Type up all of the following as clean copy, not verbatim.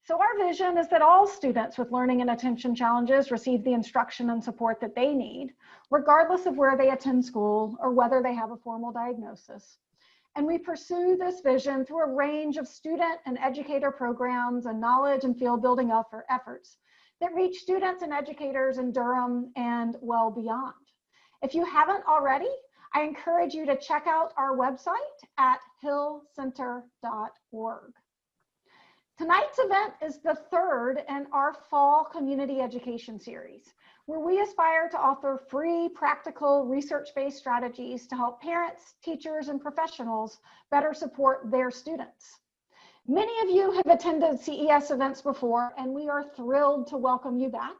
So our vision is that all students with learning and attention challenges receive the instruction and support that they need, regardless of where they attend school or whether they have a formal diagnosis. And we pursue this vision through a range of student and educator programs and knowledge and field building efforts that reach students and educators in Durham and well beyond. If you haven't already, I encourage you to check out our website at hillcenter.org. Tonight's event is the third in our fall community education series, where we aspire to offer free, practical, research-based strategies to help parents, teachers, and professionals better support their students. Many of you have attended CES events before, and we are thrilled to welcome you back.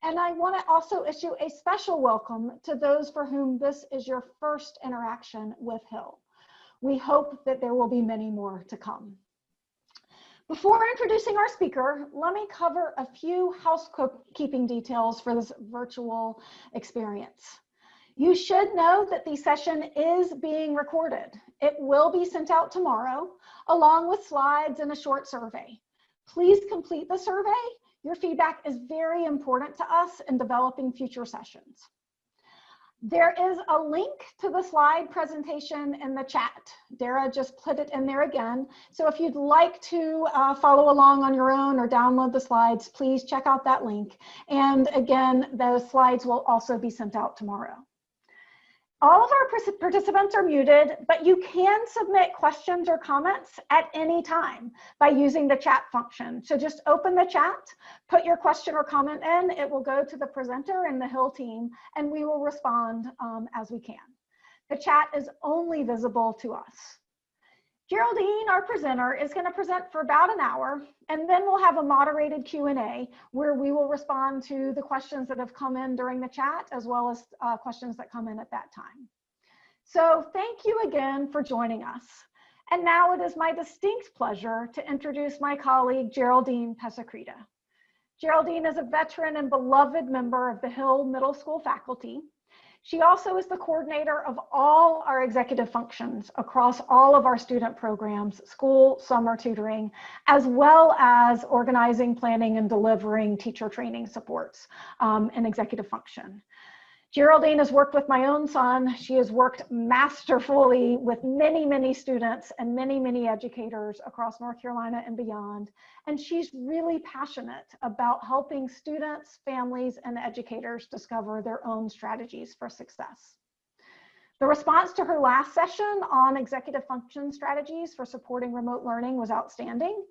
And I want to also issue a special welcome to those for whom this is your first interaction with Hill. We hope that there will be many more to come. Before introducing our speaker, let me cover a few housekeeping details for this virtual experience. You should know that the session is being recorded. It will be sent out tomorrow, along with slides and a short survey. Please complete the survey. Your feedback is very important to us in developing future sessions. There is a link to the slide presentation in the chat. Dara just put it in there again. So if you'd like to follow along on your own or download the slides, please check out that link. And again, those slides will also be sent out tomorrow. All of our participants are muted, but you can submit questions or comments at any time by using the chat function. So just open the chat, put your question or comment in, it will go to the presenter and the Hill team, and we will respond as we can. The chat is only visible to us. Geraldine, our presenter, is going to present for about an hour, and then we'll have a moderated Q&A where we will respond to the questions that have come in during the chat, as well as questions that come in at that time. So thank you again for joining us. And now it is my distinct pleasure to introduce my colleague, Geraldine Pesacreta. Geraldine is a veteran and beloved member of the Hill Middle School faculty. She also is the coordinator of all our executive functions across all of our student programs, school, summer tutoring, as well as organizing, planning, and delivering teacher training supports and executive function. Geraldine has worked with my own son. She has worked masterfully with many, many students and many, many educators across North Carolina and beyond. And she's really passionate about helping students, families, and educators discover their own strategies for success. The response to her last session on executive function strategies for supporting remote learning was outstanding.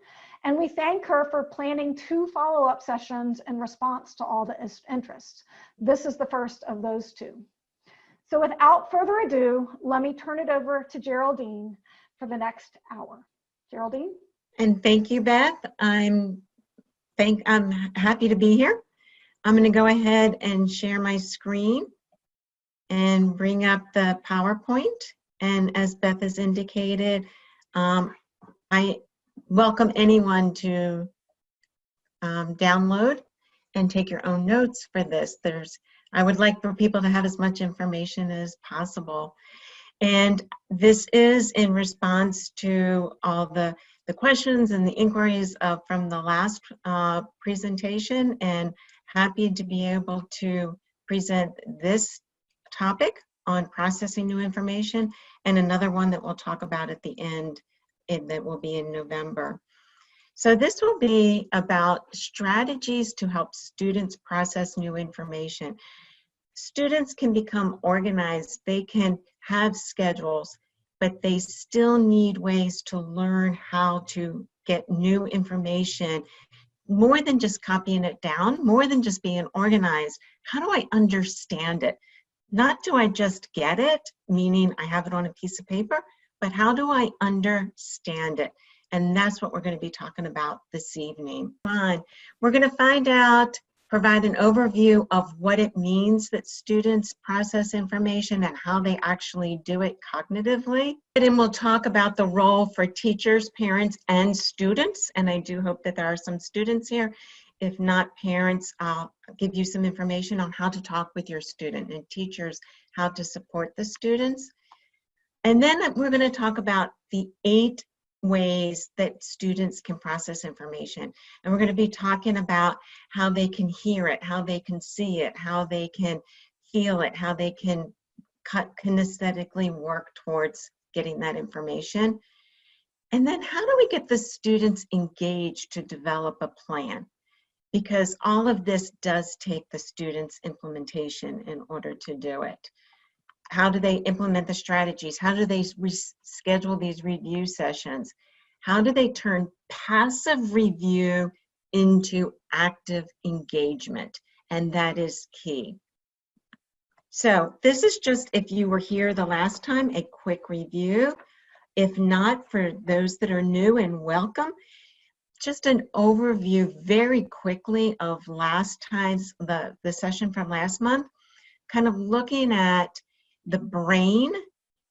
And we thank her for planning 2 follow-up sessions in response to all the interest. This is the first of those 2. So without further ado, let me turn it over to Geraldine for the next hour. Geraldine? And thank you, Beth. I'm happy to be here. I'm going to go ahead and share my screen and bring up the PowerPoint. And as Beth has indicated, I welcome anyone to download and take your own notes for this. I would like for people to have as much information as possible. And this is in response to all the questions and the inquiries from the last presentation, and happy to be able to present this topic on processing new information, and another one that we'll talk about at the end that will be in November. So this will be about strategies to help students process new information. Students can become organized, they can have schedules, but they still need ways to learn how to get new information, more than just copying it down, more than just being organized. How do I understand it? Not do I just get it, meaning I have it on a piece of paper, but how do I understand it? And that's what we're going to be talking about this evening. We're going to provide an overview of what it means that students process information and how they actually do it cognitively. And then we'll talk about the role for teachers, parents, and students. And I do hope that there are some students here. If not parents, I'll give you some information on how to talk with your student, and teachers how to support the students. And then we're going to talk about the 8 ways that students can process information. And we're going to be talking about how they can hear it, how they can see it, how they can feel it, how they can kinesthetically work towards getting that information. And then how do we get the students engaged to develop a plan? Because all of this does take the students' implementation in order to do it. How do they implement the strategies? How do they schedule these review sessions? How do they turn passive review into active engagement? And that is key. So this is just, if you were here the last time, a quick review. If not, for those that are new, and welcome, just an overview very quickly of last time's, the session from last month, kind of looking at the brain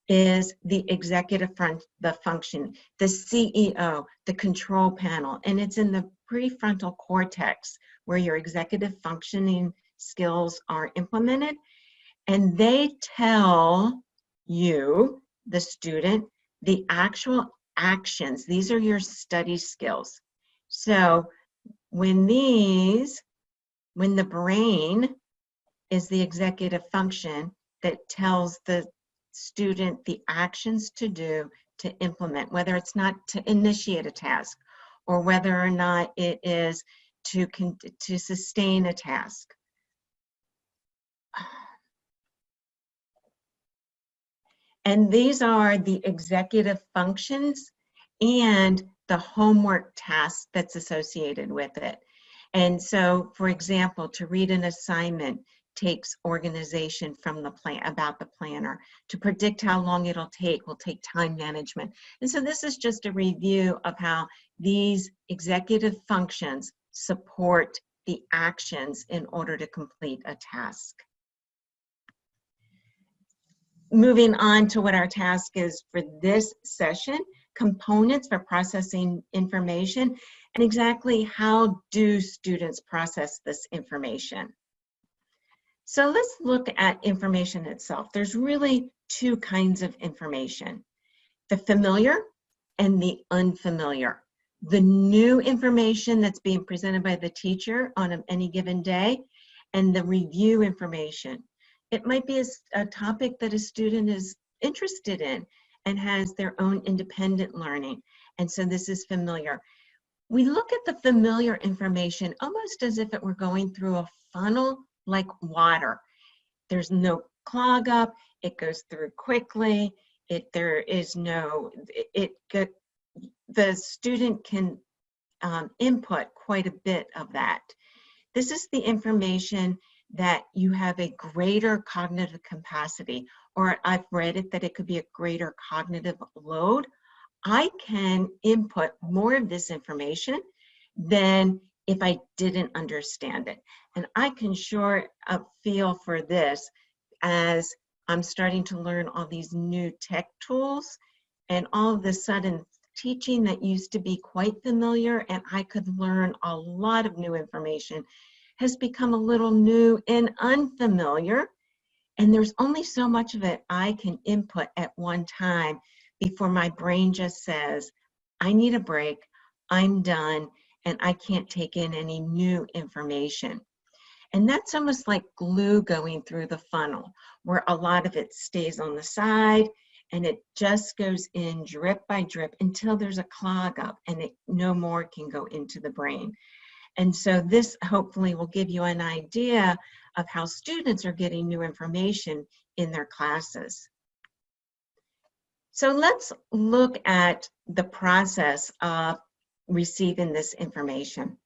is the executive function, the CEO, the control panel, and it's in the prefrontal cortex where your executive functioning skills are implemented, and they tell you, the student, the actual actions. These are your study skills. So when the brain is the executive function that tells the student the actions to do to implement, whether it's not to initiate a task or whether or not it is to sustain a task. And these are the executive functions and the homework task that's associated with it. And so, for example, to read an assignment takes organization from the plan, about the planner. To predict how long it'll take will take time management. And so this is just a review of how these executive functions support the actions in order to complete a task. Moving on to what our task is for this session, components for processing information, and exactly how do students process this information. So let's look at information itself. There's really two kinds of information: the familiar and the unfamiliar. The new information that's being presented by the teacher on any given day, and the review information. It might be a topic that a student is interested in and has their own independent learning, and so this is familiar. We look at the familiar information almost as if it were going through a funnel like water. There's no clog up, it goes through quickly, the student can input quite a bit of that. This is the information that you have a greater cognitive capacity, or I've read it that it could be a greater cognitive load. I can input more of this information than if I didn't understand it. And I can sure feel for this as I'm starting to learn all these new tech tools, and all of a sudden teaching that used to be quite familiar and I could learn a lot of new information has become a little new and unfamiliar, and there's only so much of it I can input at one time before my brain just says, I need a break, I'm done, and I can't take in any new information. And that's almost like glue going through the funnel, where a lot of it stays on the side and it just goes in drip by drip until there's a clog up and no more can go into the brain. And so this hopefully will give you an idea of how students are getting new information in their classes. So let's look at the process of receiving this information.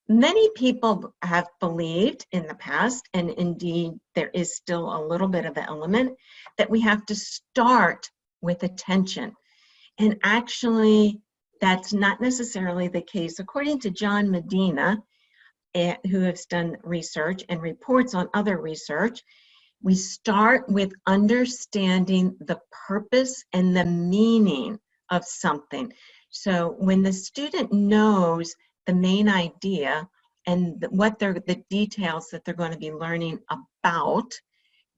Many people have believed in the past, and indeed there is still a little bit of an element, that we have to start with attention. And actually, that's not necessarily the case. According to John Medina, who has done research and reports on other research, we start with understanding the purpose and the meaning of something. So when the student knows the main idea and what the details that they're going to be learning about,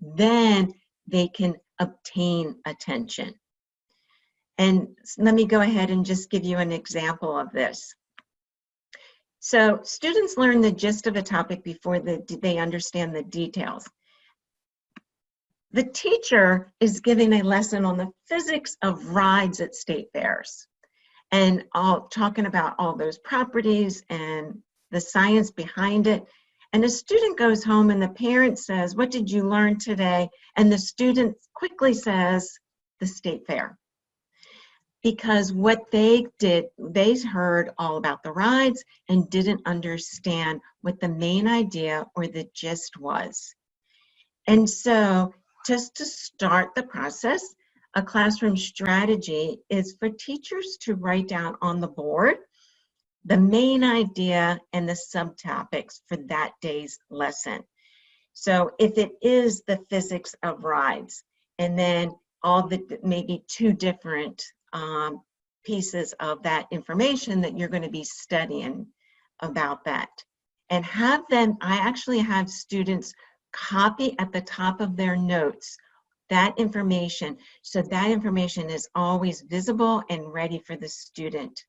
then they can obtain attention. And let me go ahead and just give you an example of this. So students learn the gist of a topic before they understand the details. The teacher is giving a lesson on the physics of rides at state fairs and talking about all those properties and the science behind it. And the student goes home and the parent says, "What did you learn today?" And the student quickly says, "The state fair." Because what they did, they heard all about the rides and didn't understand what the main idea or the gist was. And so just to start the process, a classroom strategy is for teachers to write down on the board the main idea and the subtopics for that day's lesson. So if it is the physics of rides, and then all the maybe two different pieces of that information that you're going to be studying about that. And have them, I actually have students copy at the top of their notes that information, so that information is always visible and ready for the student.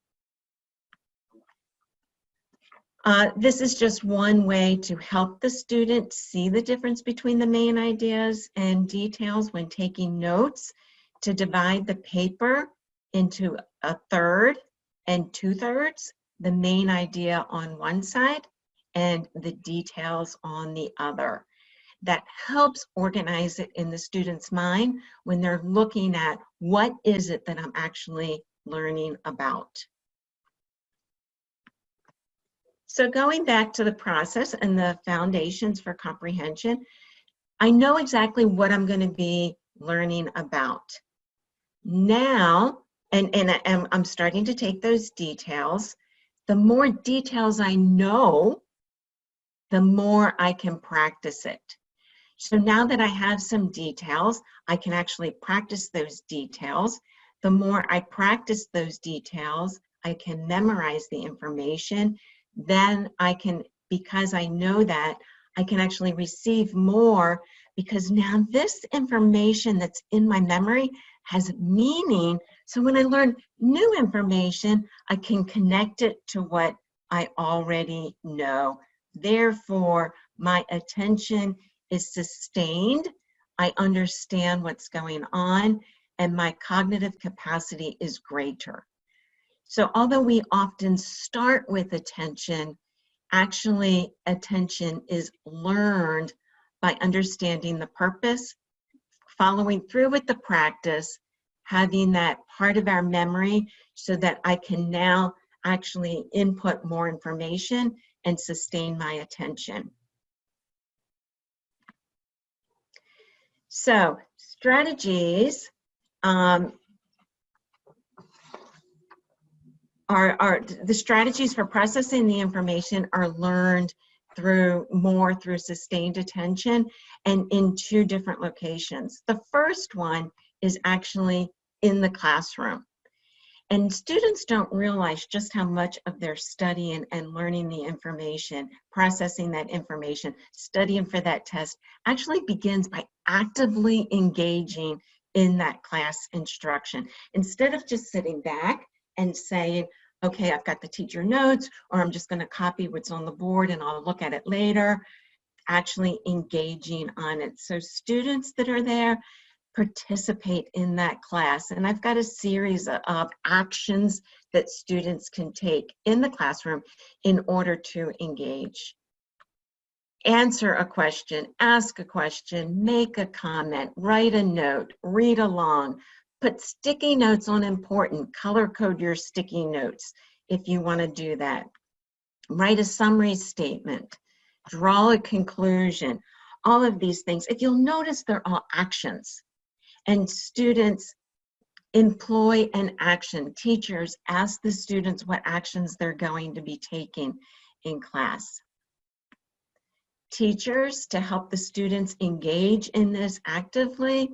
This is just one way to help the student see the difference between the main ideas and details when taking notes, to divide the paper into a third and 2/3, the main idea on one side and the details on the other. That helps organize it in the student's mind when they're looking at what is it that I'm actually learning about. So going back to the process and the foundations for comprehension, I know exactly what I'm going to be learning about. Now, and I'm starting to take those details. The more details I know, the more I can practice it. So now that I have some details, I can actually practice those details. The more I practice those details, I can memorize the information. Then I can, because I know that, I can actually receive more, because now this information that's in my memory has meaning. So when I learn new information, I can connect it to what I already know. Therefore, my attention is sustained. I understand what's going on, and my cognitive capacity is greater. So although we often start with attention, actually attention is learned by understanding the purpose, following through with the practice, having that part of our memory so that I can now actually input more information and sustain my attention. So strategies the strategies for processing the information are learned through sustained attention, and in two different locations. The first one is actually in the classroom. And students don't realize just how much of their studying and learning the information, processing that information, studying for that test, actually begins by actively engaging in that class instruction. Instead of just sitting back and saying, okay, I've got the teacher notes, or I'm just going to copy what's on the board and I'll look at it later, actually engaging on it. So students that are there participate in that class. And I've got a series of actions that students can take in the classroom in order to engage. Answer a question, ask a question, make a comment, write a note, read along, put sticky notes on important, color code your sticky notes if you want to do that. Write a summary statement, draw a conclusion, all of these things. If you'll notice, they're all actions. And students employ an action. Teachers ask the students what actions they're going to be taking in class. Teachers, to help the students engage in this actively,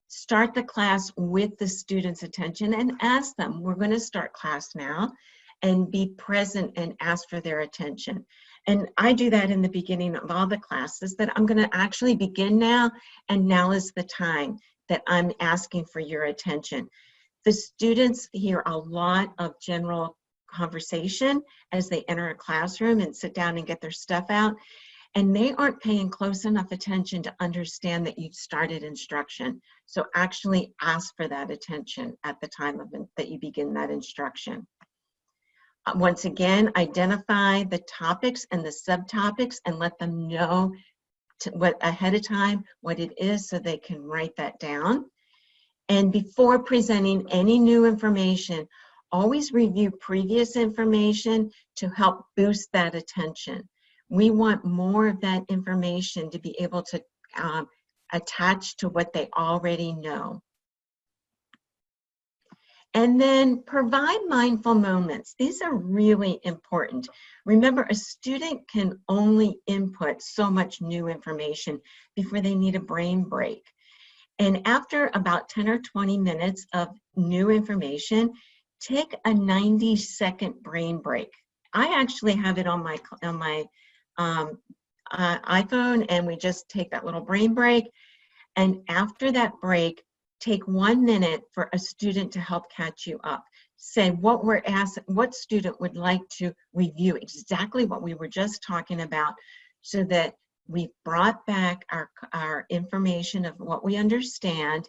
start the class with the students' attention and ask them, we're going to start class now, and be present and ask for their attention. And I do that in the beginning of all the classes, that I'm going to actually begin now, and now is the time that I'm asking for your attention. The students hear a lot of general conversation as they enter a classroom and sit down and get their stuff out, and they aren't paying close enough attention to understand that you've started instruction. So actually ask for that attention at the time that you begin that instruction. Once again, identify the topics and the subtopics and let them know ahead of time what it is so they can write that down. And before presenting any new information, always review previous information to help boost that attention. We want more of that information to be able to attach to what they already know. And then provide mindful moments. These are really important. Remember, a student can only input so much new information before they need a brain break. And after about 10 or 20 minutes of new information, take a 90-second brain break. I actually have it on my iPhone, and we just take that little brain break. And after that break, take 1 minute for a student to help catch you up. Say what student would like to review exactly what we were just talking about, so that we brought back our information of what we understand,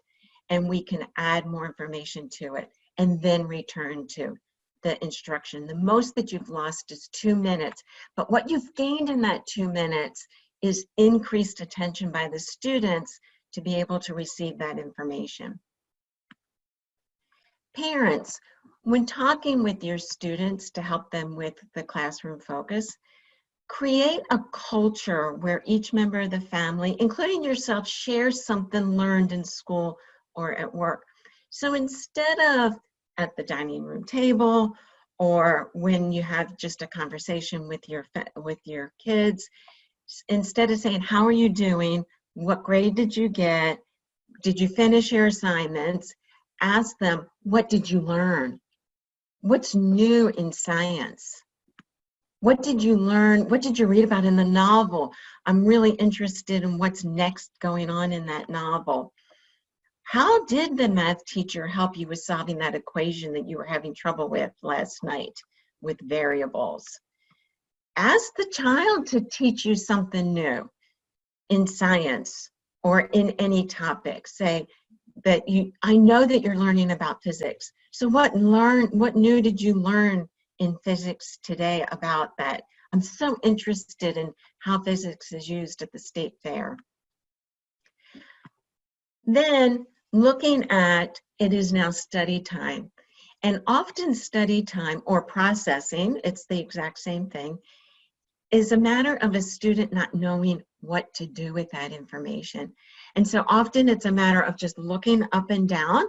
and we can add more information to it, and then return to the instruction. The most that you've lost is 2 minutes, but what you've gained in that 2 minutes is increased attention by the students to be able to receive that information. Parents, when talking with your students to help them with the classroom focus, create a culture where each member of the family, including yourself, shares something learned in school or at work. So instead of at the dining room table, or when you have just a conversation with your kids, instead of saying, "How are you doing? What grade did you get? Did you finish your assignments?" Ask them, "What did you learn? What's new in science? What did you learn? What did you read about in the novel? I'm really interested in what's next going on in that novel. How did the math teacher help you with solving that equation that you were having trouble with last night with variables?" Ask the child to teach you something new in science or in any topic. Say that I know that you're learning about physics. So what new did you learn in physics today about that? I'm so interested in how physics is used at the state fair. Then looking at, it is now study time. And often study time or processing, it's the exact same thing, is a matter of a student not knowing what to do with that information. And so often it's a matter of just looking up and down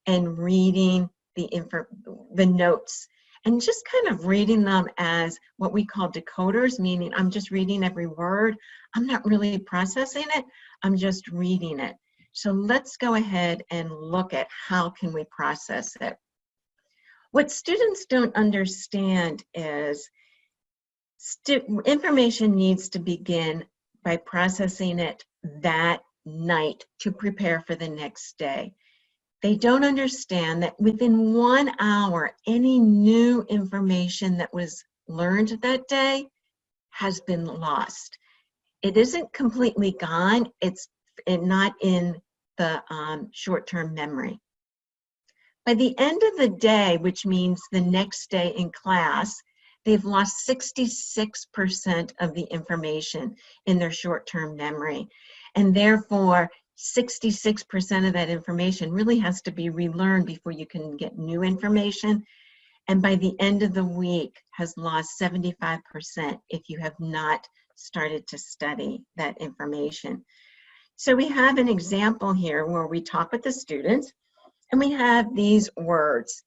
and reading the notes, and just kind of reading them as what we call decoders, meaning I'm just reading every word. I'm not really processing it, I'm just reading it. So let's go ahead and look at how can we process it. What students don't understand is information needs to begin by processing it that night to prepare for the next day. They don't understand that within 1 hour, any new information that was learned that day has been lost. It isn't completely gone, it's not in the short-term memory. By the end of the day, which means the next day in class, they've lost 66% of the information in their short-term memory. And therefore, 66% of that information really has to be relearned before you can get new information. And by the end of the week, has lost 75% if you have not started to study that information. So we have an example here where we talk with the students, and we have these words.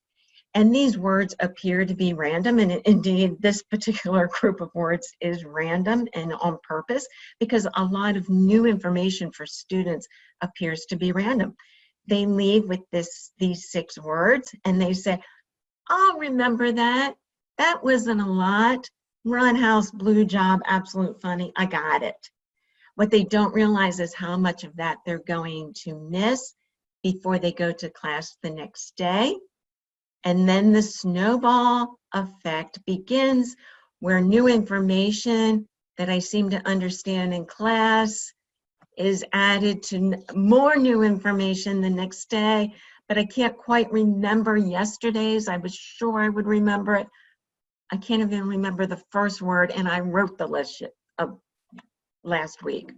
And these words appear to be random, and indeed this particular group of words is random and on purpose, because a lot of new information for students appears to be random. They leave with these 6 words and they say, "I'll remember that. That wasn't a lot. Run house, blue job, absolute funny, I got it." What they don't realize is how much of that they're going to miss before they go to class the next day. And then the snowball effect begins, where new information that I seem to understand in class is added to more new information the next day, but I can't quite remember yesterday's. I was sure I would remember it. I can't even remember the first word, and I wrote the list of last week.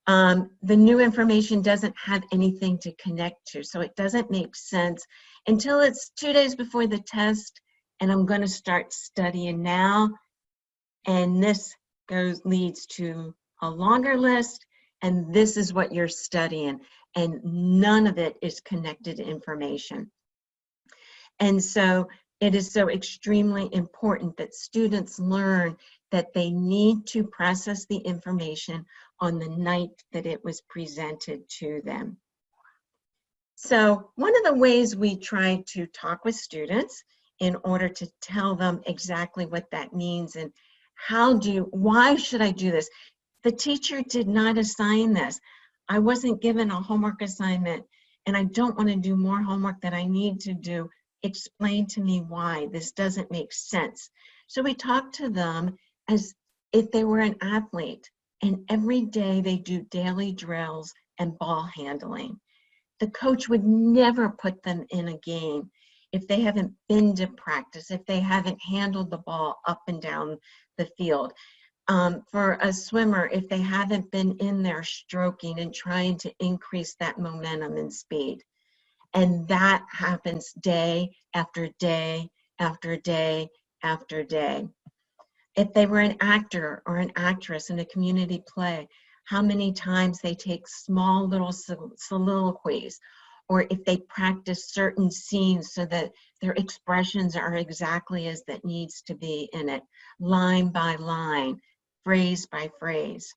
The new information doesn't have anything to connect to, so it doesn't make sense until it's 2 days before the test, and I'm going to start studying now. And this leads to a longer list, and this is what you're studying, and none of it is connected information. And so it is so extremely important that students learn that they need to process the information on the night that it was presented to them. So one of the ways we try to talk with students in order to tell them exactly what that means and why should I do this? The teacher did not assign this. I wasn't given a homework assignment, and I don't want to do more homework that I need to do. Explain to me why this doesn't make sense. So we talk to them as if they were an athlete, and every day they do daily drills and ball handling. The coach would never put them in a game if they haven't been to practice, if they haven't handled the ball up and down the field. For a swimmer, if they haven't been in there stroking and trying to increase that momentum and speed. And that happens day after day after day after day. If they were an actor or an actress in a community play, how many times they take small little soliloquies, or if they practice certain scenes so that their expressions are exactly as that needs to be in it, line by line, phrase by phrase.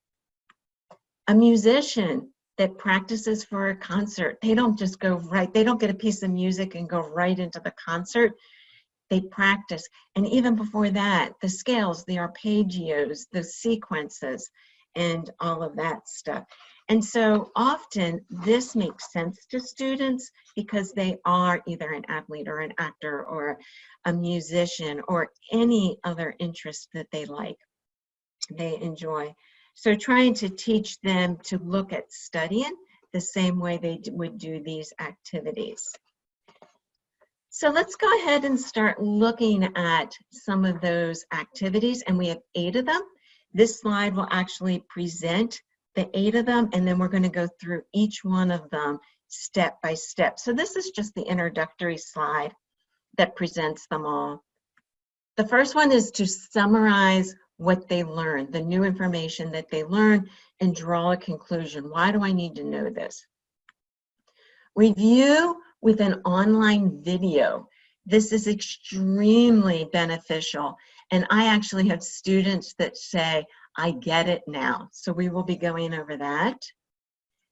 A musician that practices for a concert, they don't just go right, they don't get a piece of music and go right into the concert. They practice. And even before that, the scales, the arpeggios, the sequences, and all of that stuff. And so often this makes sense to students because they are either an athlete or an actor or a musician or any other interest that they like, they enjoy. So trying to teach them to look at studying the same way they would do these activities. So let's go ahead and start looking at some of those activities, and we have 8 of them. This slide will actually present the 8 of them, and then we're going to go through each one of them step by step. So this is just the introductory slide that presents them all. The first one is to summarize what they learned, the new information that they learned, and draw a conclusion. Why do I need to know this? Review with an online video. This is extremely beneficial. And I actually have students that say, I get it now. So we will be going over that.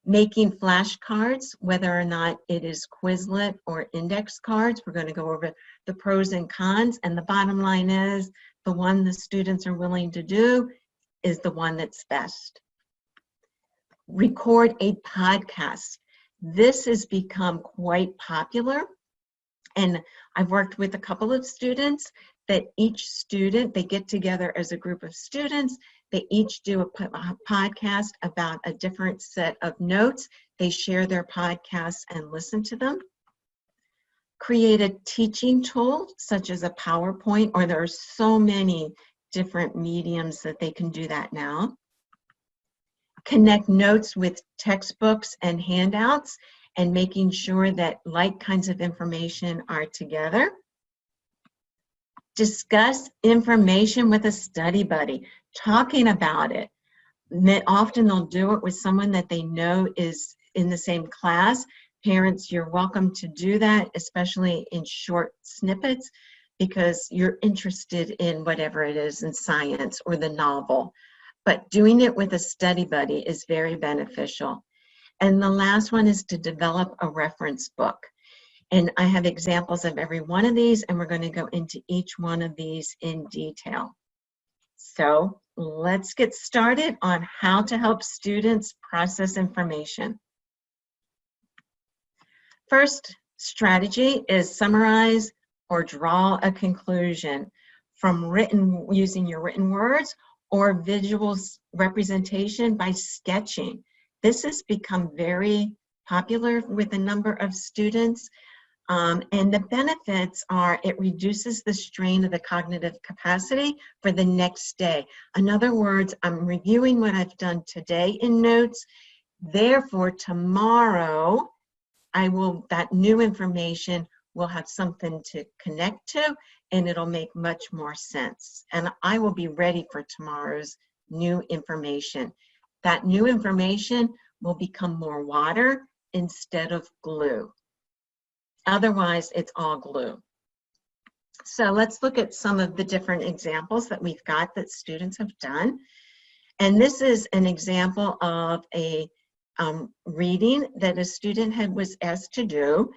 Making flashcards, whether or not it is Quizlet or index cards. We're going to go over the pros and cons. And the bottom line is, the one the students are willing to do is the one that's best. Record a podcast. This has become quite popular, and I've worked with a couple of students that each student, they get together as a group of students, they each do a podcast about a different set of notes. They share their podcasts and listen to them. Create a teaching tool such as a PowerPoint, or there are so many different mediums that they can do that now. Connect notes with textbooks and handouts, and making sure that like kinds of information are together. Discuss information with a study buddy, talking about it. Often they'll do it with someone that they know is in the same class. Parents, you're welcome to do that, especially in short snippets, because you're interested in whatever it is in science or the novel. But doing it with a study buddy is very beneficial. And the last one is to develop a reference book. And I have examples of every one of these, and we're going to go into each one of these in detail. So let's get started on how to help students process information. First, strategy is summarize or draw a conclusion from using your written words or visual representation by sketching. This has become very popular with a number of students. And the benefits are it reduces the strain of the cognitive capacity for the next day. In other words, I'm reviewing what I've done today in notes. Therefore, tomorrow, that new information will have something to connect to, and it'll make much more sense. And I will be ready for tomorrow's new information. That new information will become more water instead of glue. Otherwise, it's all glue. So let's look at some of the different examples that we've got that students have done. And this is an example of a reading that a student was asked to do,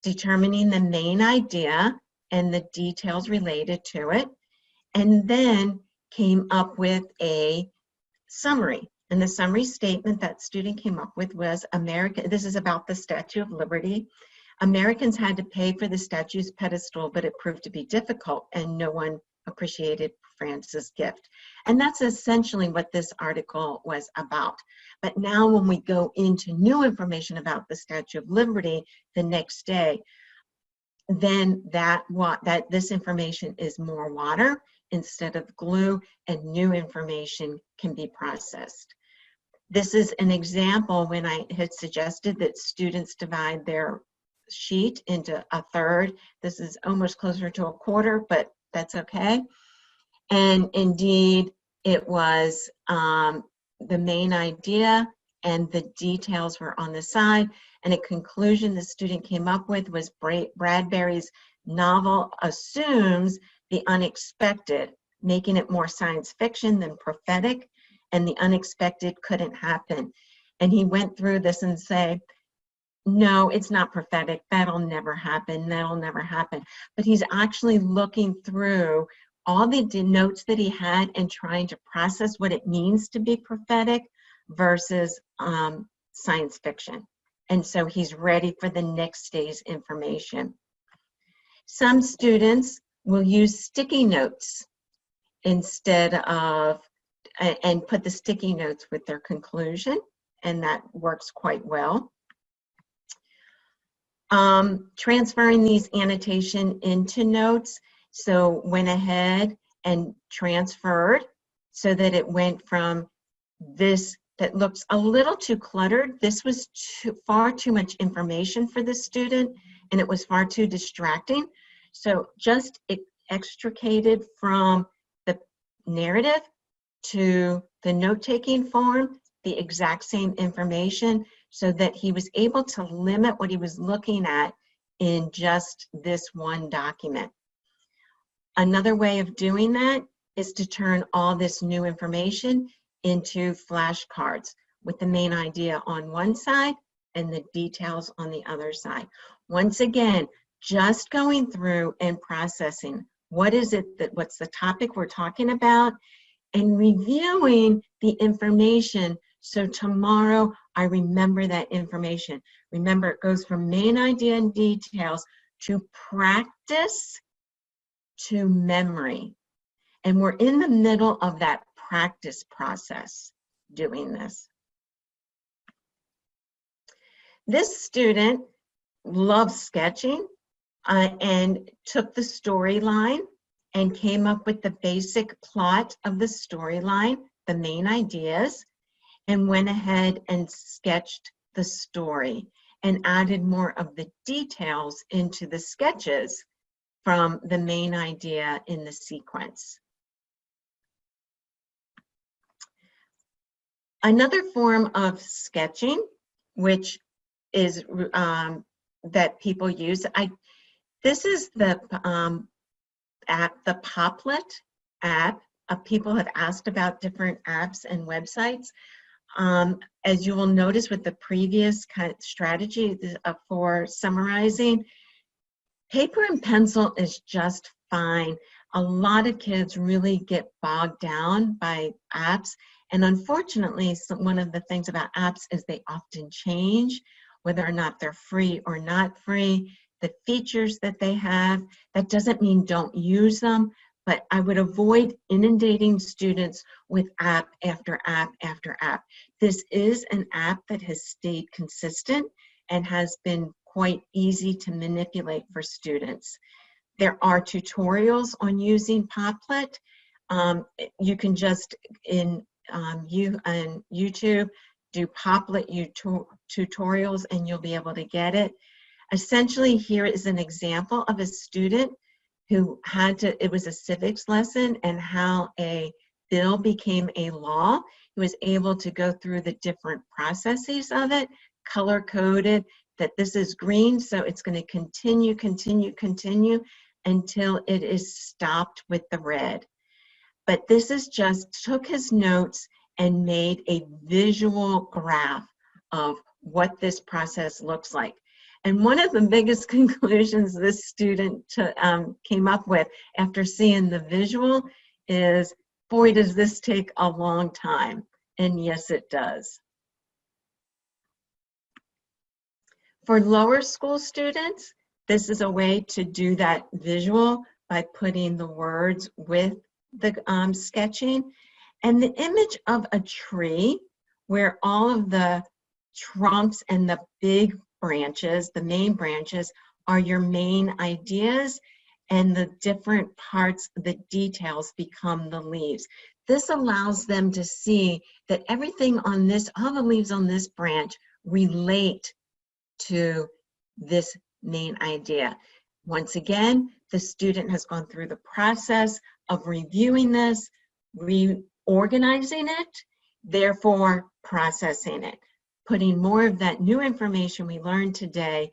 determining the main idea and the details related to it, and then came up with a summary. And the summary statement that student came up with was, this is about the Statue of Liberty. Americans had to pay for the statue's pedestal, but it proved to be difficult, and no one appreciated France's gift. And that's essentially what this article was about. But now when we go into new information about the Statue of Liberty the next day, then this information is more water instead of glue, and new information can be processed. This is an example when I had suggested that students divide their sheet into a third. This is almost closer to a quarter, but that's okay. And indeed, it was the main idea and the details were on the side. And a conclusion the student came up with was Bradbury's novel assumes the unexpected, making it more science fiction than prophetic, and the unexpected couldn't happen. And he went through this and said, no, it's not prophetic. That'll never happen. That'll never happen. But he's actually looking through all the notes that he had and trying to process what it means to be prophetic versus science fiction. And so he's ready for the next day's information. Some students will use sticky notes instead of, and put the sticky notes with their conclusion, and that works quite well. Transferring these annotation into notes, so went ahead and transferred so that it went from this that looks a little too cluttered. This was far too much information for the student, and it was far too distracting. So just extricated from the narrative to the note-taking form, the exact same information, so that he was able to limit what he was looking at in just this one document. Another way of doing that is to turn all this new information into flashcards with the main idea on one side and the details on the other side. Once again, just going through and processing what's the topic we're talking about, and reviewing the information so tomorrow I remember that information. Remember, it goes from main idea and details to practice to memory. And we're in the middle of that practice process doing this. This student loves sketching and took the storyline and came up with the basic plot of the storyline, the main ideas, and went ahead and sketched the story and added more of the details into the sketches from the main idea in the sequence. Another form of sketching, which is that people use, this is the app, the Poplet app. People have asked about different apps and websites. As you will notice with the previous kind of strategy for summarizing, paper and pencil is just fine. A lot of kids really get bogged down by apps, and unfortunately, one of the things about apps is they often change, whether or not they're free or not free, the features that they have. That doesn't mean don't use them, but I would avoid inundating students with app after app after app. This is an app that has stayed consistent and has been quite easy to manipulate for students. There are tutorials on using Poplet. You can just on YouTube do Poplet tutorials and you'll be able to get it. Essentially, here is an example of a student who it was a civics lesson and how a bill became a law. He was able to go through the different processes of it, color-coded, that this is green, so it's going to continue until it is stopped with the red. But this is just took his notes and made a visual graph of what this process looks like. And one of the biggest conclusions this student came up with after seeing the visual is, boy, does this take a long time. And yes, it does. For lower school students, this is a way to do that visual by putting the words with the sketching. And the image of a tree where all of the trunks and the big branches, the main branches, are your main ideas, and the different parts, the details become the leaves. This allows them to see that everything on this, all the leaves on this branch relate to this main idea. Once again, the student has gone through the process of reviewing this, reorganizing it, therefore processing it, putting more of that new information we learned today,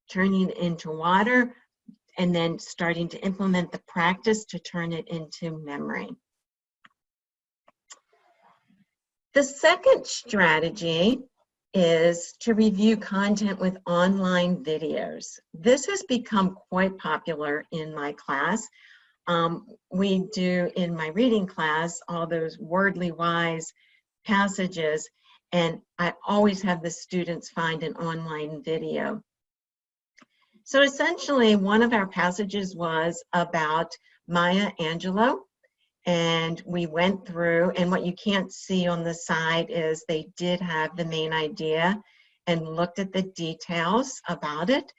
turning it into water, and then starting to implement the practice to turn it into memory. The second strategy is to review content with online videos. This has become quite popular in my class. We do in my reading class all those wordly wise passages, and I always have the students find an online video. So essentially, one of our passages was about Maya Angelou, and we went through, and what you can't see on the side is they did have the main idea and looked at the details about it.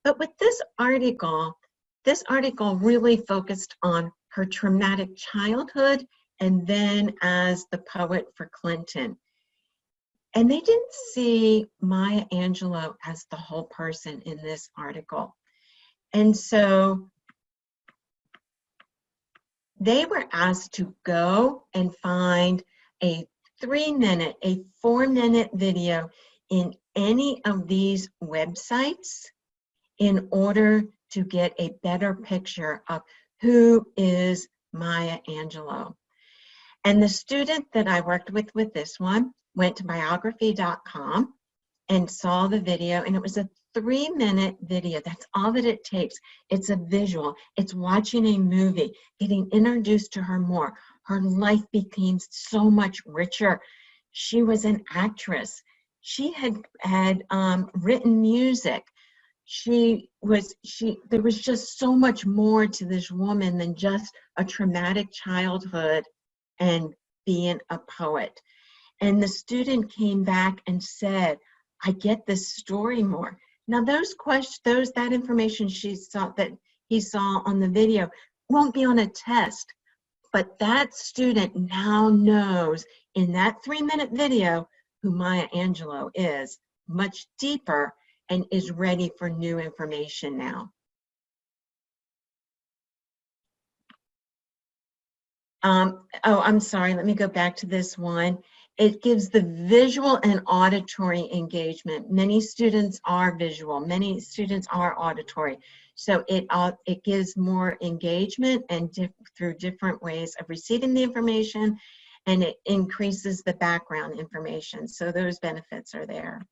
But with this article really focused on her traumatic childhood and then as the poet for Clinton. And they didn't see Maya Angelou as the whole person in this article. And so they were asked to go and find a 3-minute, a 4-minute video in any of these websites in order to get a better picture of who is Maya Angelou. And the student that I worked with this one went to biography.com and saw the video, and it was a 3-minute video. That's all that it takes. It's a visual. It's watching a movie, getting introduced to her more. Her life became so much richer. She was an actress. She had written music. There was just so much more to this woman than just a traumatic childhood and being a poet. And the student came back and said, I get this story more. Now that information he saw on the video won't be on a test, but that student now knows in that 3-minute video who Maya Angelou is much deeper and is ready for new information now. I'm sorry, let me go back to this one. It gives the visual and auditory engagement. Many students are visual, many students are auditory. So it gives more engagement and through different ways of receiving the information, and it increases the background information. So those benefits are there.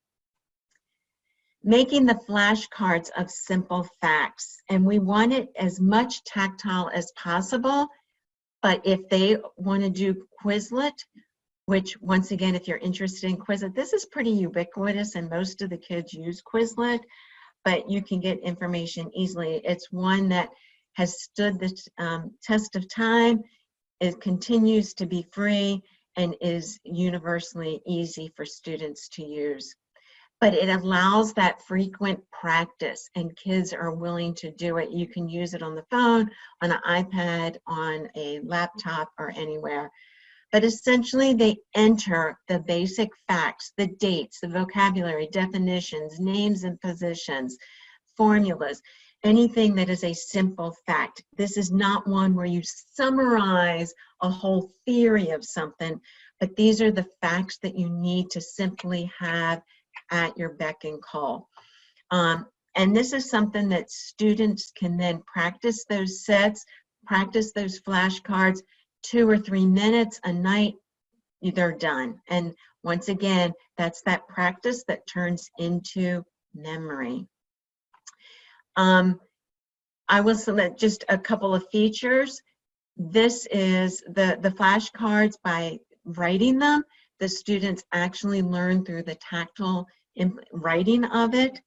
Making the flashcards of simple facts. And we want it as much tactile as possible, but if they want to do Quizlet, which once again, if you're interested in Quizlet, this is pretty ubiquitous and most of the kids use Quizlet, but you can get information easily. It's one that has stood the test of time. It continues to be free and is universally easy for students to use. But it allows that frequent practice and kids are willing to do it. You can use it on the phone, on an iPad, on a laptop, or anywhere. But essentially they enter the basic facts, the dates, the vocabulary, definitions, names and positions, formulas, anything that is a simple fact. This is not one where you summarize a whole theory of something, but these are the facts that you need to simply have at your beck and call. And this is something that students can then practice those sets, practice those flashcards, 2 or 3 minutes a night, they're done. And once again, that's that practice that turns into memory. I will select just a couple of features. This is the flashcards. By writing them, the students actually learn through the tactile writing of it.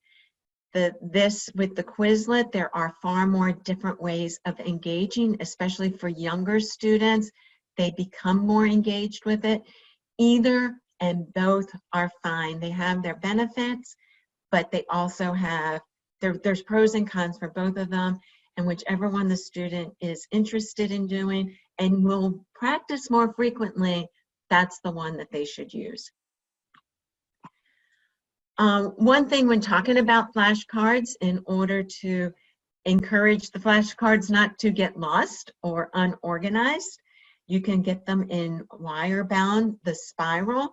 This with the Quizlet, there are far more different ways of engaging, especially for younger students. They become more engaged with it. Either and both are fine. They have their benefits, but they also have, there's pros and cons for both of them, and whichever one the student is interested in doing and will practice more frequently, that's the one that they should use. One thing when talking about flashcards, in order to encourage the flashcards not to get lost or unorganized, you can get them in wire bound, the spiral,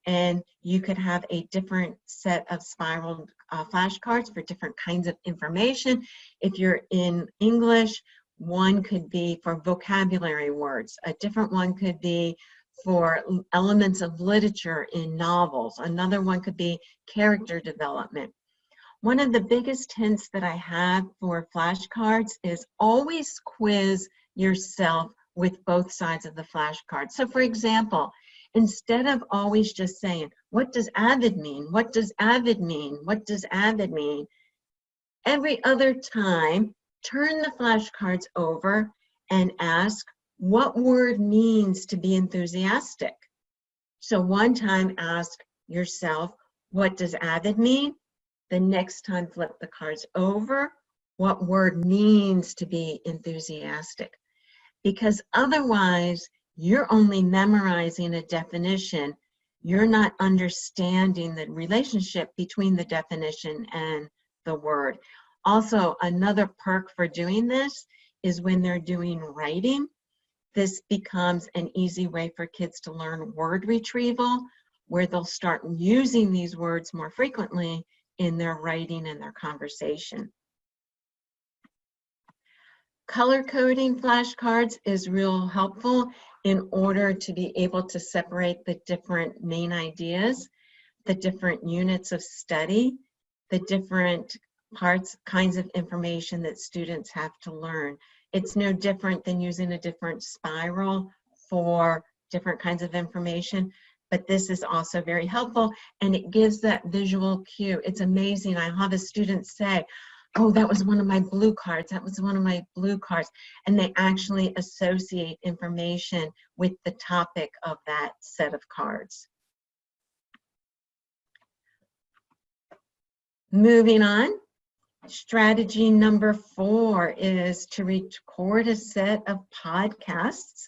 and you could have a different set of spiral flashcards for different kinds of information. If you're in English, one could be for vocabulary words, a different one could be for elements of literature in novels. Another one could be character development. One of the biggest hints that I have for flashcards is always quiz yourself with both sides of the flashcard. So for example, instead of always just saying, what does avid mean? What does avid mean? What does avid mean? Every other time, turn the flashcards over and ask, what word means to be enthusiastic? So one time ask yourself, what does avid mean? The next time flip the cards over, what word means to be enthusiastic? Because otherwise, you're only memorizing a definition. You're not understanding the relationship between the definition and the word. Also, another perk for doing this is when they're doing writing. This becomes an easy way for kids to learn word retrieval, where they'll start using these words more frequently in their writing and their conversation. Color coding flashcards is real helpful in order to be able to separate the different main ideas, the different units of study, the different kinds of information that students have to learn. It's no different than using a different spiral for different kinds of information, but this is also very helpful, and it gives that visual cue. It's amazing. I'll have a student say, oh, that was one of my blue cards. That was one of my blue cards. And they actually associate information with the topic of that set of cards. Moving on, strategy number 4 is to record a set of podcasts.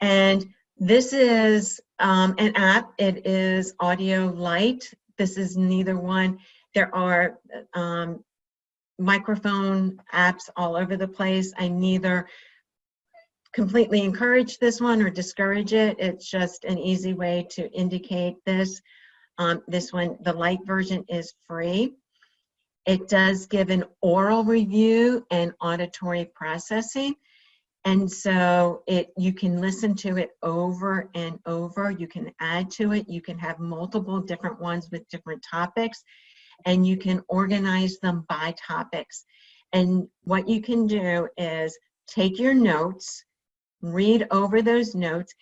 And this is an app. It is Audio Light. This is neither one. There are microphone apps all over the place. I neither completely encourage this one or discourage it. It's just an easy way to indicate this. This one, the light version, is free. It does give an oral review and auditory processing. And so you can listen to it over and over. You can add to it. You can have multiple different ones with different topics, and you can organize them by topics. And what you can do is take your notes, read over those notes,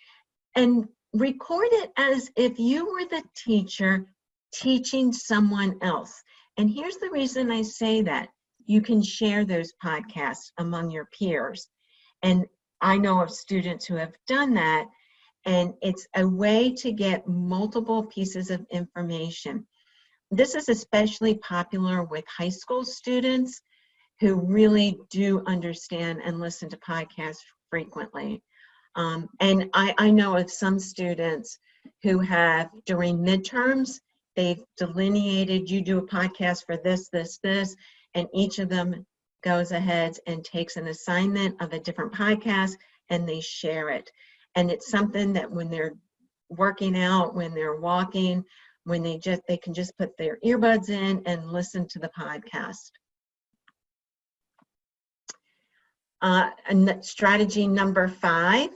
and record it as if you were the teacher teaching someone else. And here's the reason I say that. You can share those podcasts among your peers. And I know of students who have done that, and it's a way to get multiple pieces of information. This is especially popular with high school students who really do understand and listen to podcasts frequently. And I know of some students who have, during midterms, they've delineated, you do a podcast for this, this, this, and each of them goes ahead and takes an assignment of a different podcast and they share it. And it's something that when they're working out, when they're walking, when they can just put their earbuds in and listen to the podcast. And strategy number 5,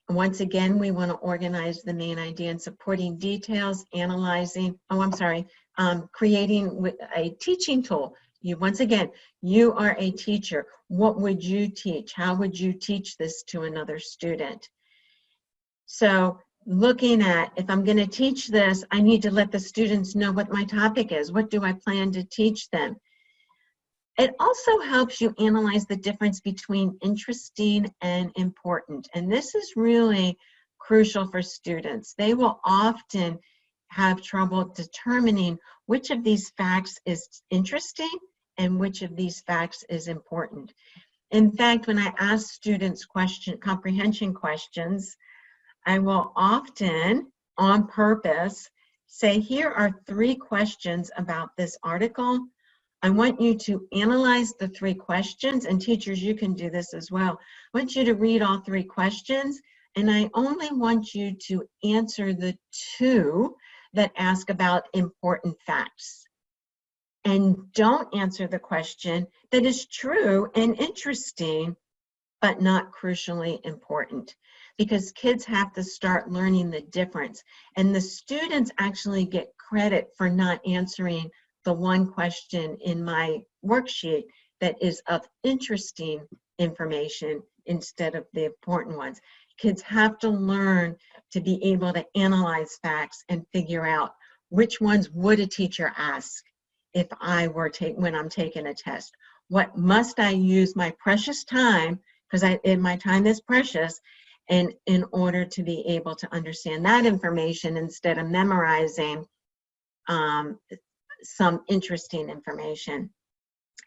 once again, we want to organize the main idea and supporting details, analyzing, creating a teaching tool. Once again, you are a teacher. What would you teach? How would you teach this to another student? So looking at, if I'm going to teach this, I need to let the students know what my topic is. What do I plan to teach them? It also helps you analyze the difference between interesting and important. And this is really crucial for students. They will often have trouble determining which of these facts is interesting and which of these facts is important. In fact, when I ask students comprehension questions, I will often, on purpose, say, here are 3 questions about this article. I want you to analyze the 3 questions, and teachers, you can do this as well. I want you to read all 3 questions, and I only want you to answer the 2 that ask about important facts. And don't answer the question that is true and interesting, but not crucially important. Because kids have to start learning the difference. And the students actually get credit for not answering the one question in my worksheet that is of interesting information instead of the important ones. Kids have to learn to be able to analyze facts and figure out which ones would a teacher ask if I were when I'm taking a test. What must I use my precious time, because my time is precious, and in order to be able to understand that information instead of memorizing some interesting information.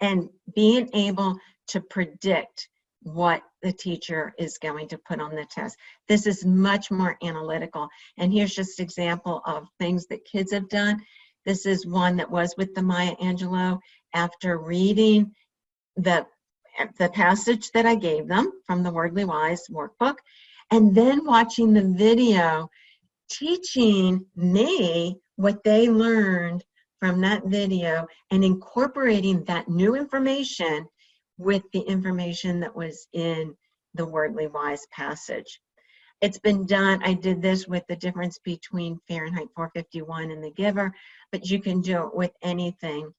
And being able to predict what the teacher is going to put on the test. This is much more analytical. And here's just an example of things that kids have done. This is one that was with the Maya Angelou. After reading the passage that I gave them from the Wordly Wise workbook, and then watching the video teaching me what they learned from that video and incorporating that new information with the information that was in the Wordly Wise passage. It's been done. I did this with the difference between Fahrenheit 451 and the Giver, but you can do it with anything.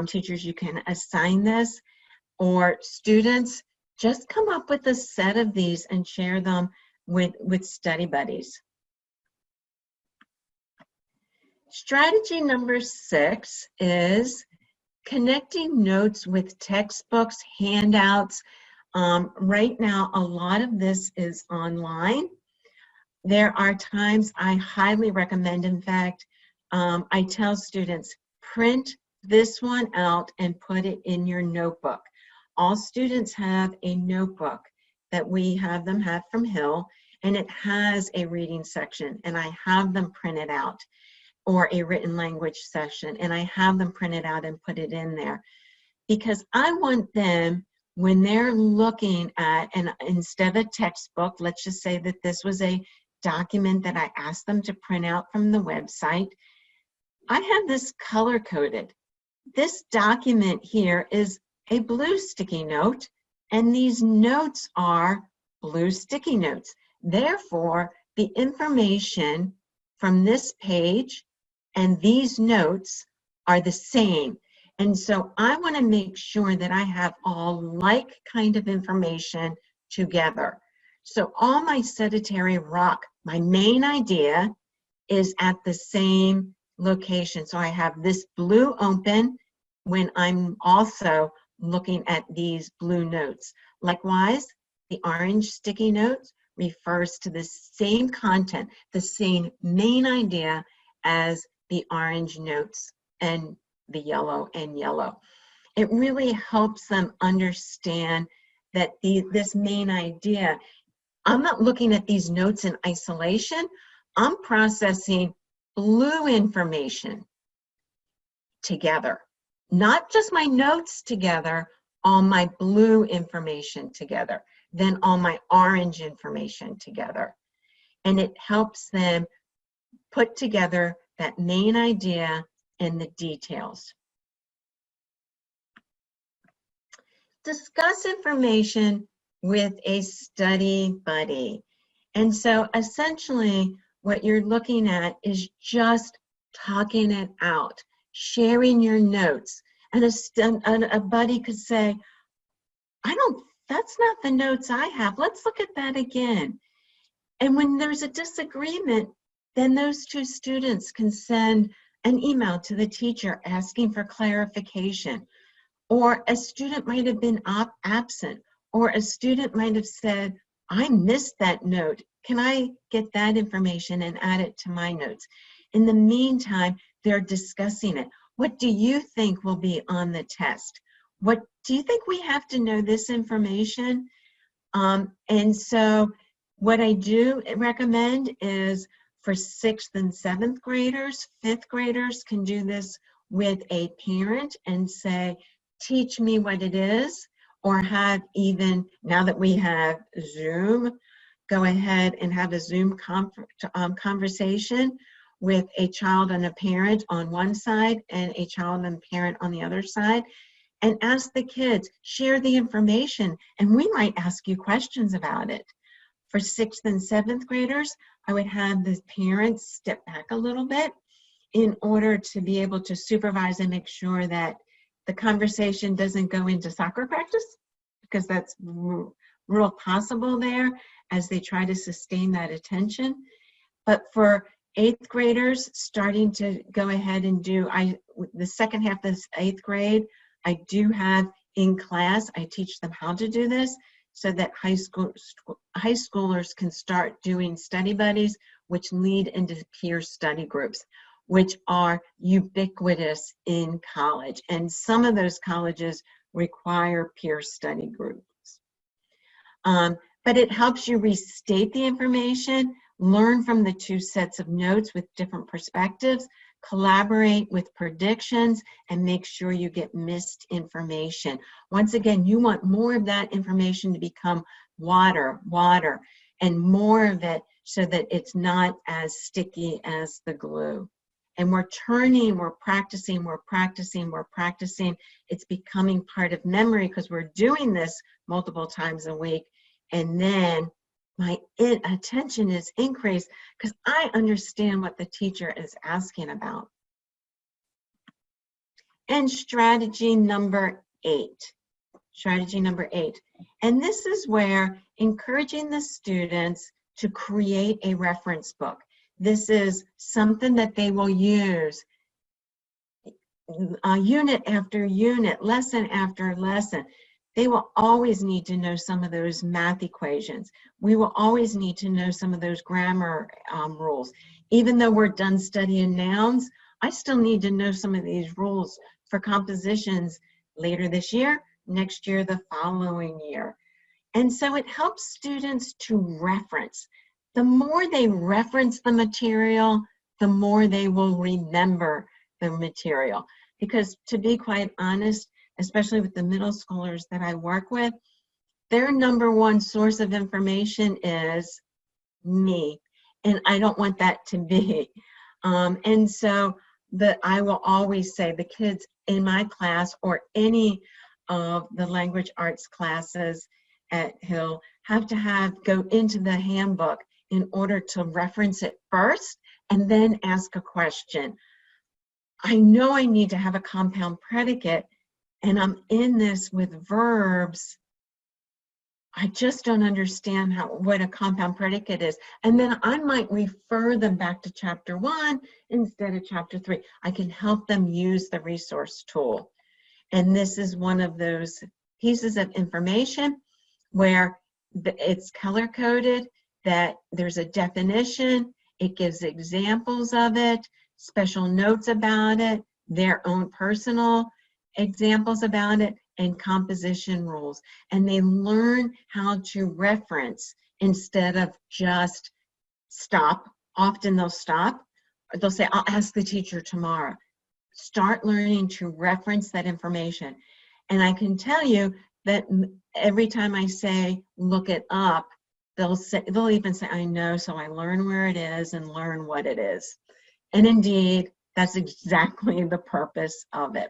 Teachers, you can assign this, or students, just come up with a set of these and share them with study buddies. Strategy number 6 is connecting notes with textbooks, handouts. Right now, a lot of this is online. There are times I highly recommend, in fact, I tell students, print this one out and put it in your notebook. All students have a notebook that we have them have from Hill, and it has a reading section, and I have them print it out, or a written language section, and I have them print it out and put it in there. Because I want them, when they're looking at, and instead of a textbook, let's just say that this was a document that I asked them to print out from the website, I have this color-coded. This document here is a blue sticky note, and these notes are blue sticky notes. Therefore, the information from this page and these notes are the same. And so I want to make sure that I have all like kind of information together. So all my sedentary rock My main idea is at the same location. So I have this blue open when I'm also looking at these blue notes. Likewise, the orange sticky notes refers to the same content, the same main idea as the orange notes and the yellow and yellow. It really helps them understand that this main idea, I'm not looking at these notes in isolation. I'm processing blue information together, not just my notes together, all my blue information together, then all my orange information together. And it helps them put together that main idea and the details. Discuss information with a study buddy. And so essentially what you're looking at is just talking it out, sharing your notes. And a buddy could say, that's not the notes I have. Let's look at that again. And when there's a disagreement, then those two students can send an email to the teacher asking for clarification. Or a student might have been absent, or a student might have said, I missed that note. Can I get that information and add it to my notes? In the meantime, they're discussing it. What do you think will be on the test? What do you think we have to know this information? And so what I do recommend is for 6th and 7th graders, 5th graders can do this with a parent and say, teach me what it is, or have even, now that we have Zoom, go ahead and have a Zoom conversation with a child and a parent on one side and a child and parent on the other side, and ask the kids, share the information, and we might ask you questions about it. For 6th and 7th graders, I would have the parents step back a little bit in order to be able to supervise and make sure that the conversation doesn't go into soccer practice, because that's real possible there as they try to sustain that attention. But for 8th graders, starting to go ahead and do, the second half of 8th grade, I do have in class, I teach them how to do this so that high schoolers can start doing study buddies, which lead into peer study groups, which are ubiquitous in college. And some of those colleges require peer study groups. But it helps you restate the information, learn from the two sets of notes with different perspectives, collaborate with predictions, and make sure you get missed information. Once again, you want more of that information to become water, and more of it so that it's not as sticky as the glue. And we're practicing. It's becoming part of memory because we're doing this multiple times a week. And then my attention is increased because I understand what the teacher is asking about. And strategy number 8. And this is where encouraging the students to create a reference book. This is something that they will use unit after unit, lesson after lesson. They will always need to know some of those math equations. We will always need to know some of those grammar rules. Even though we're done studying nouns, I still need to know some of these rules for compositions later this year, next year, the following year. And so it helps students to reference. The more they reference the material, the more they will remember the material. Because to be quite honest, especially with the middle schoolers that I work with, their number one source of information is me. And I don't want that to be. And so I will always say the kids in my class or any of the language arts classes at Hill have to go into the handbook in order to reference it first and then ask a question. I know I need to have a compound predicate, and I'm in this with verbs. I just don't understand what a compound predicate is. And then I might refer them back to chapter 1 instead of chapter 3. I can help them use the resource tool. And this is one of those pieces of information where it's color coded, that there's a definition, it gives examples of it, special notes about it, their own personal examples about it, and composition rules. And they learn how to reference instead of just stop. Often they'll stop, or they'll say, I'll ask the teacher tomorrow. Start learning to reference that information. And I can tell you that every time I say, look it up, they'll even say, I know, so I learn where it is and learn what it is. And indeed, that's exactly the purpose of it.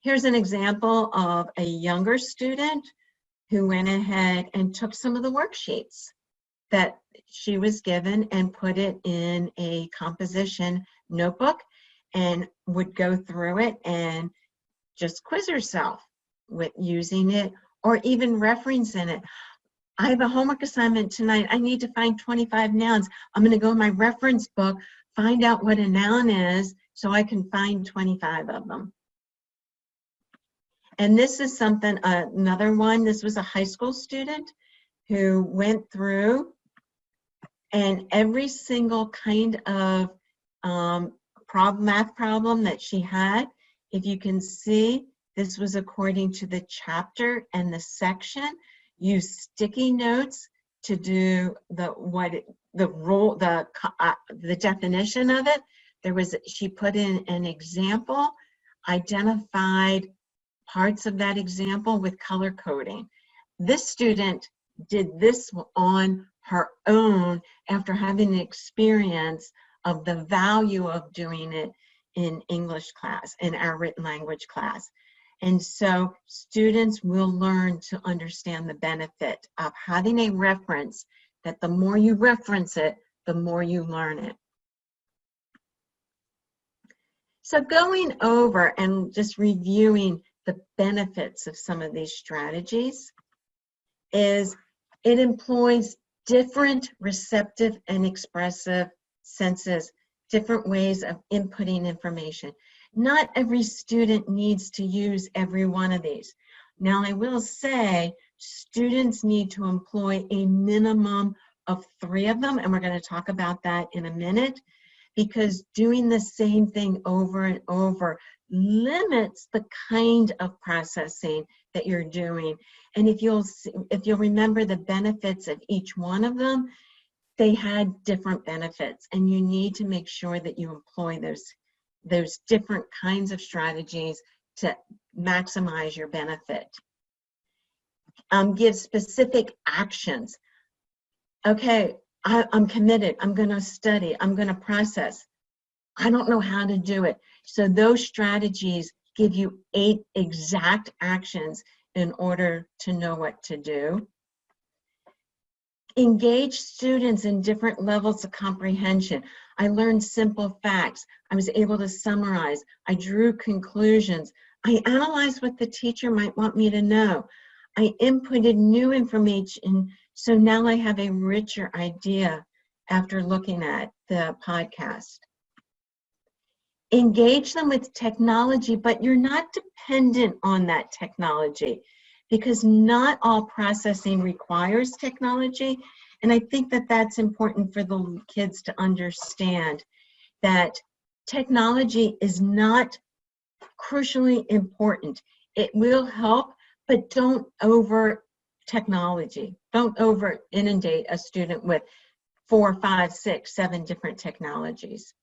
Here's an example of a younger student who went ahead and took some of the worksheets that she was given and put it in a composition notebook and would go through it and just quiz herself with using it or even referencing it. I have a homework assignment tonight. I need to find 25 nouns. I'm going to go in my reference book, find out what a noun is so I can find 25 of them. And this is something, another one, this was a high school student who went through and every single kind of math problem that she had, if you can see, this was according to the chapter and the section. Use sticky notes to do the definition of it. She put in an example, identified parts of that example with color coding. This student did this on her own after having an experience of the value of doing it in English class, in our written language class. And so students will learn to understand the benefit of having a reference, that the more you reference it, the more you learn it. So going over and just reviewing the benefits of some of these strategies is it employs different receptive and expressive senses, different ways of inputting information. Not every student needs to use every one of these. Now, I will say students need to employ a minimum of 3 of them, and we're going to talk about that in a minute, because doing the same thing over and over limits the kind of processing that you're doing. And if you'll remember the benefits of each one of them, they had different benefits, and you need to make sure that you employ those different kinds of strategies to maximize your benefit. Give specific actions. Okay, I'm committed. I'm going to study. I'm going to process. I don't know how to do it. So those strategies give you 8 exact actions in order to know what to do. Engage students in different levels of comprehension. I learned simple facts. I was able to summarize. I drew conclusions. I analyzed what the teacher might want me to know. I inputted new information, so now I have a richer idea after looking at the podcast. Engage them with technology, but you're not dependent on that technology, because not all processing requires technology. And I think that that's important for the kids to understand, that technology is not crucially important. It will help, but don't over technology. Don't over inundate a student with 4, 5, 6, 7 different technologies.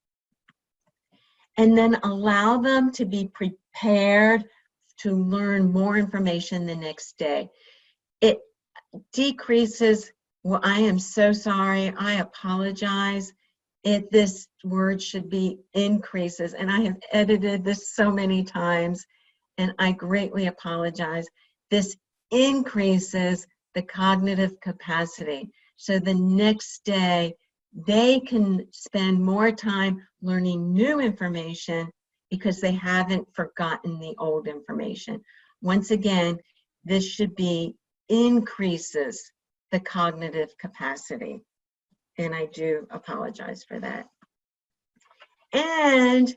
And then allow them to be prepared to learn more information the next day. It decreases, well, I am so sorry, I apologize. This word should be increases, and I have edited this so many times, and I greatly apologize. This increases the cognitive capacity. So the next day, they can spend more time learning new information because they haven't forgotten the old information. Once again, this should be increases the cognitive capacity. And I do apologize for that. And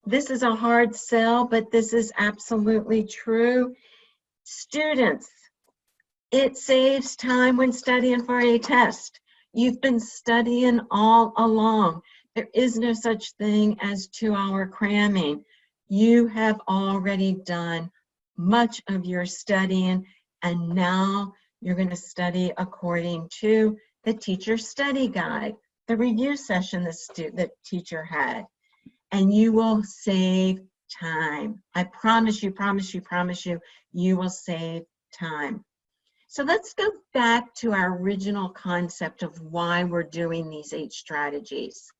this is a hard sell, but this is absolutely true. Students, it saves time when studying for a test. You've been studying all along. There is no such thing as 2-hour cramming. You have already done much of your studying, and now you're going to study according to the teacher's study guide, the review session the teacher had, and you will save time. I promise you, you will save time. So let's go back to our original concept of why we're doing these 8 strategies.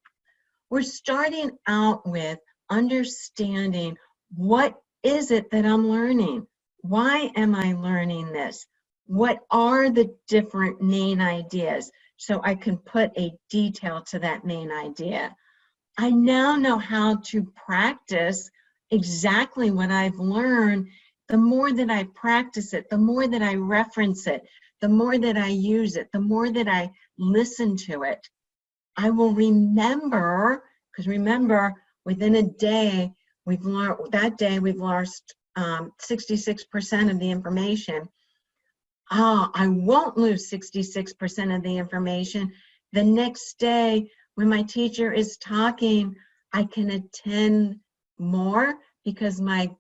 We're starting out with understanding, what is it that I'm learning? Why am I learning this? What are the different main ideas? So I can put a detail to that main idea. I now know how to practice exactly what I've learned. The more that I practice it, the more that I reference it, the more that I use it, the more that I listen to it, I will remember, because remember, within a day, we've lost 66% of the information. I won't lose 66% of the information. The next day, when my teacher is talking, I can attend more because my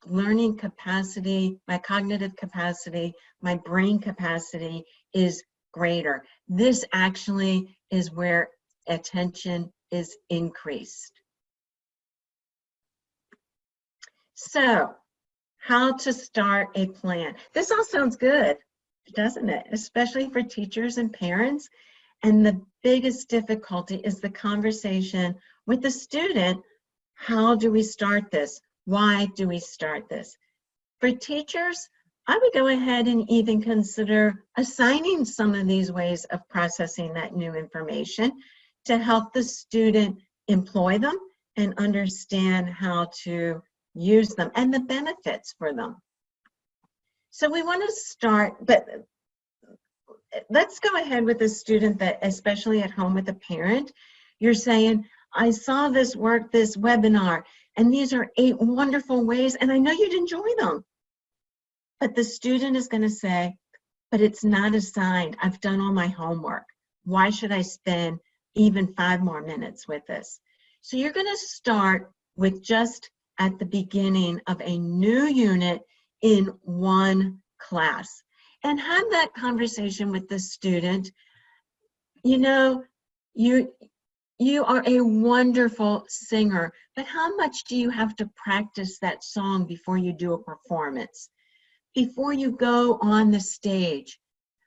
learning capacity, my cognitive capacity, my brain capacity is greater. This actually is where attention is increased. So, how to start a plan. This all sounds good, doesn't it? Especially for teachers and parents. And the biggest difficulty is the conversation with the student. How do we start this? Why do we start this? For teachers, I would go ahead and even consider assigning some of these ways of processing that new information to help the student employ them and understand how to use them and the benefits for them. So we want to start, but let's go ahead with a student that, especially at home with a parent, you're saying, I saw this work, this webinar, and these are 8 wonderful ways, and I know you'd enjoy them. But the student is going to say, but it's not assigned. I've done all my homework. Why should I spend even 5 more minutes with this? So you're going to start with just at the beginning of a new unit in one class and have that conversation with the student. You know, you are a wonderful singer, but how much do you have to practice that song before you do a performance? Before you go on the stage,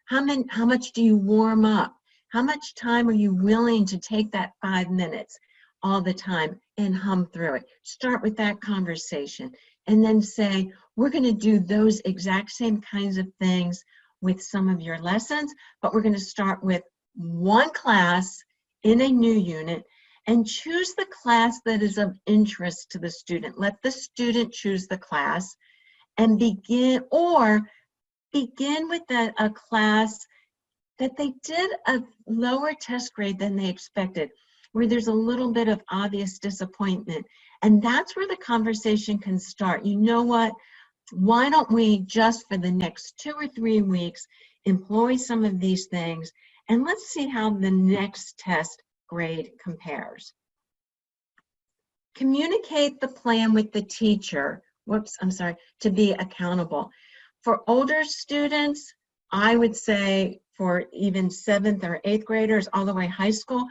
how much do you warm up? How much time are you willing to take that 5 minutes all the time and hum through it? Start with that conversation and then say, we're going to do those exact same kinds of things with some of your lessons, but we're going to start with one class in a new unit and choose the class that is of interest to the student. Let the student choose the class and begin with a class that they did a lower test grade than they expected, where there's a little bit of obvious disappointment. And that's where the conversation can start. You know what? Why don't we just for the next 2 or 3 weeks employ some of these things, and let's see how the next test grade compares. Communicate the plan with the teacher. To be accountable. For older students, I would say for even 7th or 8th graders all the way high school,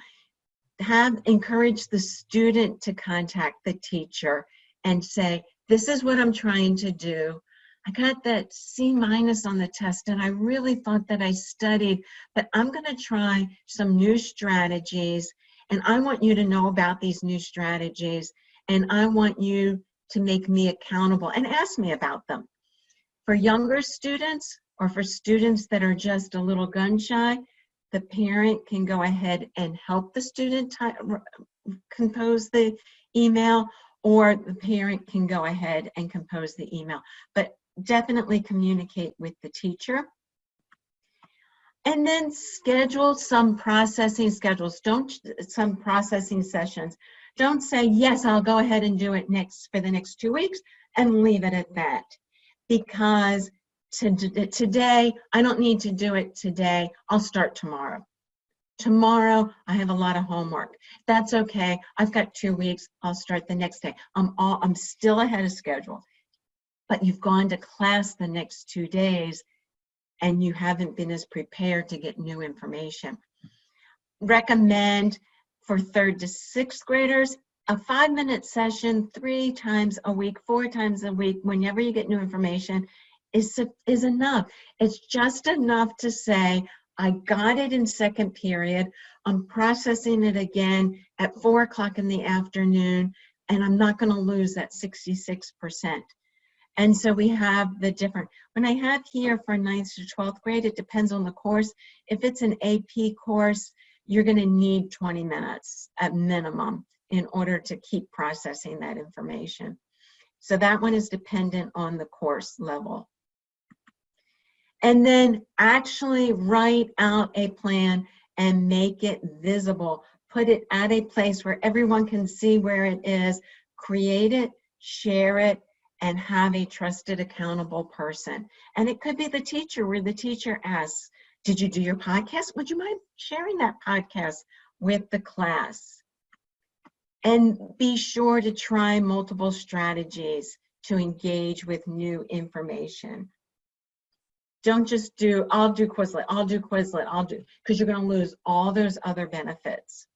encourage the student to contact the teacher and say, this is what I'm trying to do. I got that C- on the test and I really thought that I studied, but I'm going to try some new strategies and I want you to know about these new strategies and I want you to make me accountable and ask me about them. For younger students or for students that are just a little gun shy, the parent can go ahead and help the student compose the email, or the parent can go ahead and compose the email. But definitely communicate with the teacher. And then schedule some processing some processing sessions. Don't say, yes, I'll go ahead and do it for the next 2 weeks and leave it at that. Because today, I don't need to do it today. I'll start tomorrow. Tomorrow, I have a lot of homework. That's okay. I've got 2 weeks. I'll start the next day. I'm still ahead of schedule. But you've gone to class the next 2 days and you haven't been as prepared to get new information. Recommend for 3rd to 6th graders, a 5-minute session 3 times a week, 4 times a week, whenever you get new information is enough. It's just enough to say, I got it in 2nd period, I'm processing it again at 4 o'clock in the afternoon, and I'm not gonna lose that 66%. And so we have the different, when I have here for 9th to 12th grade, it depends on the course. If it's an AP course, you're gonna need 20 minutes at minimum in order to keep processing that information. So that one is dependent on the course level. And then actually write out a plan and make it visible. Put it at a place where everyone can see where it is, create it, share it, and have a trusted, accountable person. And it could be the teacher, where the teacher asks, did you do your podcast? Would you mind sharing that podcast with the class? And be sure to try multiple strategies to engage with new information. Don't just do, I'll do Quizlet, I'll do Quizlet, because you're gonna lose all those other benefits.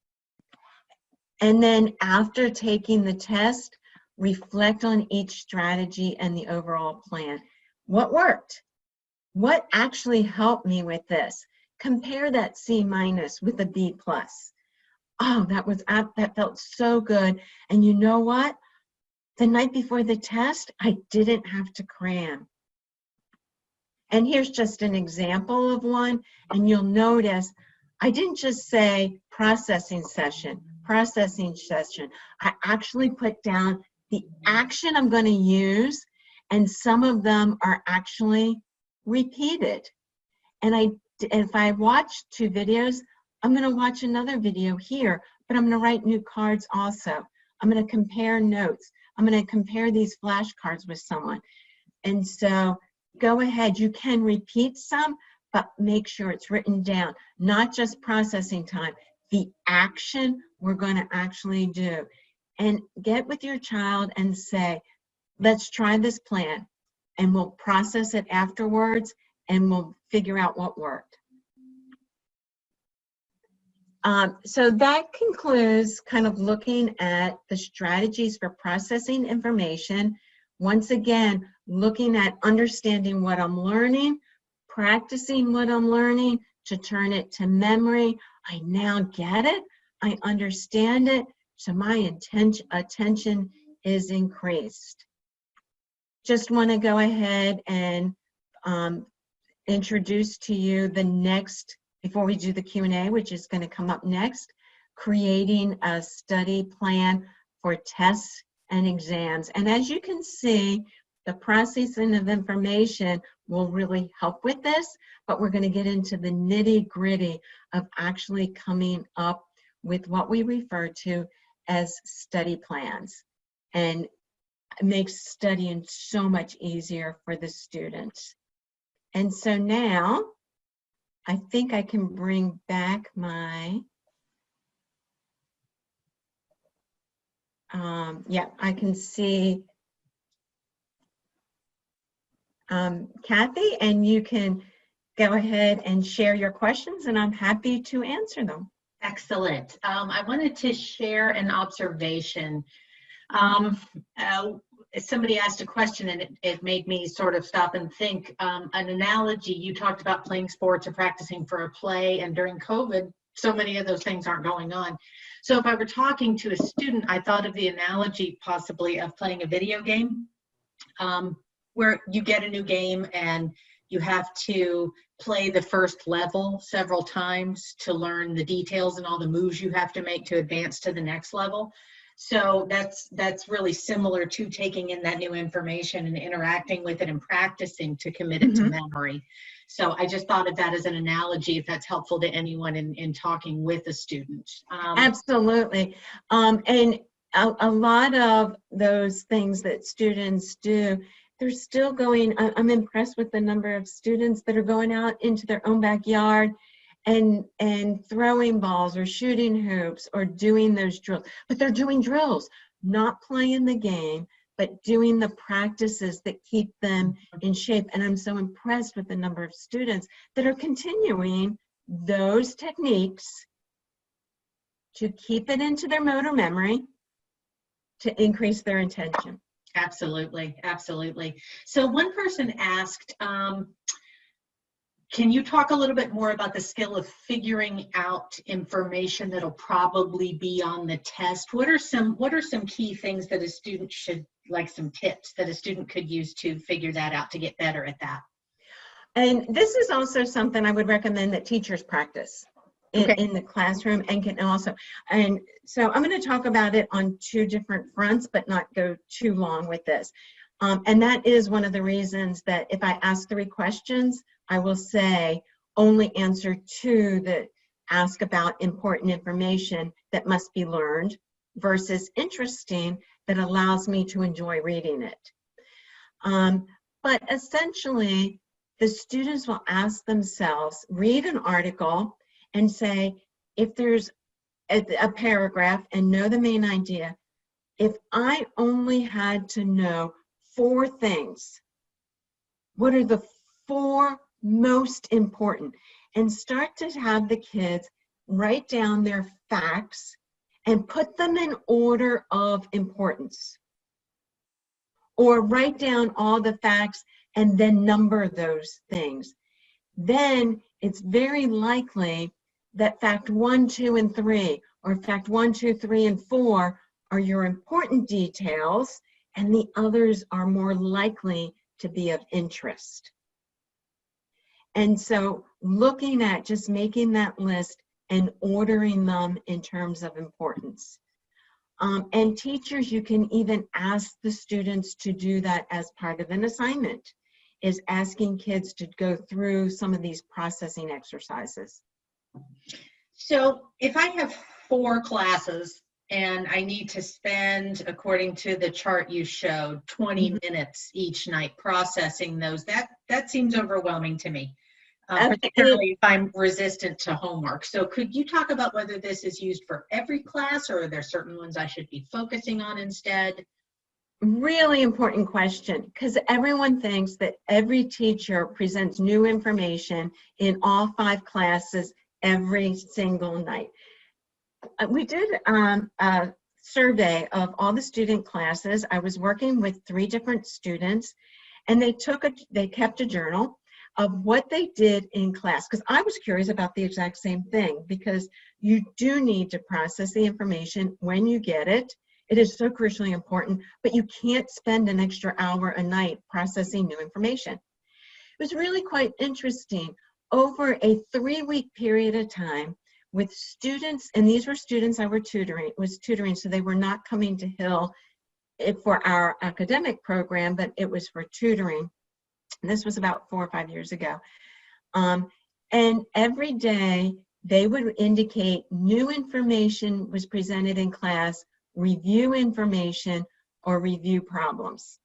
And then after taking the test, reflect on each strategy and the overall plan. What worked? What actually helped me with this? Compare that C- with a B+. Oh, that felt so good. And you know what? The night before the test, I didn't have to cram. And here's just an example of one, and you'll notice I didn't just say processing session. I actually put down the action I'm going to use, and some of them are actually repeated. And if I watch 2 videos, I'm going to watch another video here, but I'm going to write new cards also. I'm going to compare notes. I'm going to compare these flashcards with someone. And so go ahead, you can repeat some, but make sure it's written down, not just processing time, the action we're going to actually do. And get with your child and say, let's try this plan, and we'll process it afterwards, and we'll figure out what worked. So that concludes kind of looking at the strategies for processing information. Once again, looking at understanding what I'm learning, practicing what I'm learning to turn it to memory. I now get it, I understand it, so my attention is increased. Just want to go ahead and introduce to you the next, before we do the Q&A, which is going to come up next, creating a study plan for tests and exams. And as you can see, the processing of information will really help with this, but we're going to get into the nitty-gritty of actually coming up with what we refer to as study plans, and it makes studying so much easier for the students. And so now I think I can bring back my, yeah, I can see Kathy, and you can go ahead and share your questions, and I'm happy to answer them. Excellent. I wanted to share an observation. Somebody asked a question, and it made me sort of stop and think. An analogy, you talked about playing sports or practicing for a play, and during COVID, so many of those things aren't going on. So if I were talking to a student, I thought of the analogy possibly of playing a video game, where you get a new game and you have to play the first level several times to learn the details and all the moves you have to make to advance to the next level. So that's really similar to taking in that new information and interacting with it and practicing to commit it to memory. So I just thought of that as an analogy, if that's helpful to anyone in talking with a student. Absolutely. And a lot of those things that students do, they're still going, I'm impressed with the number of students that are going out into their own backyard and throwing balls or shooting hoops or doing those drills. But they're doing drills, not playing the game, but doing the practices that keep them in shape. And I'm so impressed with the number of students that are continuing those techniques to keep it into their motor memory to increase their attention. Absolutely, absolutely. So one person asked, can you talk a little bit more about the skill of figuring out information that'll probably be on the test? What are some key things that a student should, like some tips that a student could use to figure that out, to get better at that? And this is also something I would recommend that teachers practice in the classroom, and can also, and so I'm going to talk about it on two different fronts, but not go too long with this. And that is one of the reasons that if I ask 3 questions, I will say only answer 2 that ask about important information that must be learned versus interesting that allows me to enjoy reading it. But essentially, the students will ask themselves, read an article and say, if there's a paragraph and know the main idea, if I only had to know 4 things, what are the 4 most important? And start to have the kids write down their facts and put them in order of importance. Or write down all the facts and then number those things. Then it's very likely that fact 1, 2, and 3, or fact 1, 2, 3, and 4 are your important details, and the others are more likely to be of interest. And so looking at just making that list and ordering them in terms of importance. And teachers, you can even ask the students to do that as part of an assignment, is asking kids to go through some of these processing exercises. So if I have 4 classes and I need to spend, according to the chart you showed, 20 minutes each night processing those, that seems overwhelming to me, particularly if I'm resistant to homework. So could you talk about whether this is used for every class, or are there certain ones I should be focusing on instead? Really important question, because everyone thinks that every teacher presents new information in all 5 classes every single night. We did a survey of all the student classes. I was working with 3 different students, and they kept a journal of what they did in class, because I was curious about the exact same thing, because you do need to process the information when you get it. It is so crucially important, but you can't spend an extra hour a night processing new information. It was really quite interesting. Over a 3-week period of time with students, and these were students I was tutoring, so they were not coming to Hill for our academic program, but it was for tutoring. And this was about 4 or 5 years ago. And every day they would indicate new information was presented in class, review information, or review problems.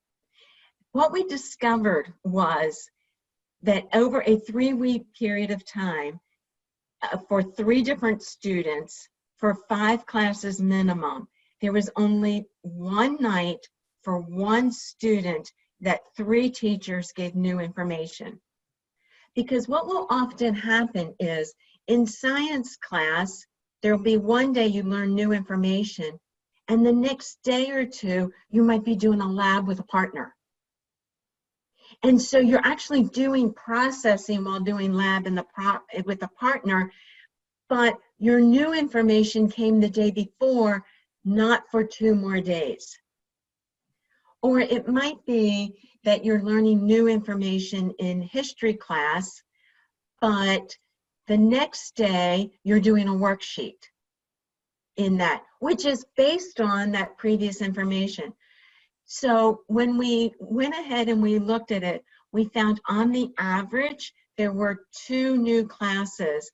What we discovered was that over a 3-week period of time, for 3 different students, for 5 classes minimum, there was only 1 night for 1 student that 3 teachers gave new information. Because what will often happen is, in science class, there will be one day you learn new information, and the next day or 2, you might be doing a lab with a partner. And so you're actually doing processing while doing lab with a partner, but your new information came the day before, not for 2 more days. Or it might be that you're learning new information in history class, but the next day you're doing a worksheet. in that, which is based on that previous information. So when we went ahead and we looked at it, we found on the average, there were two classes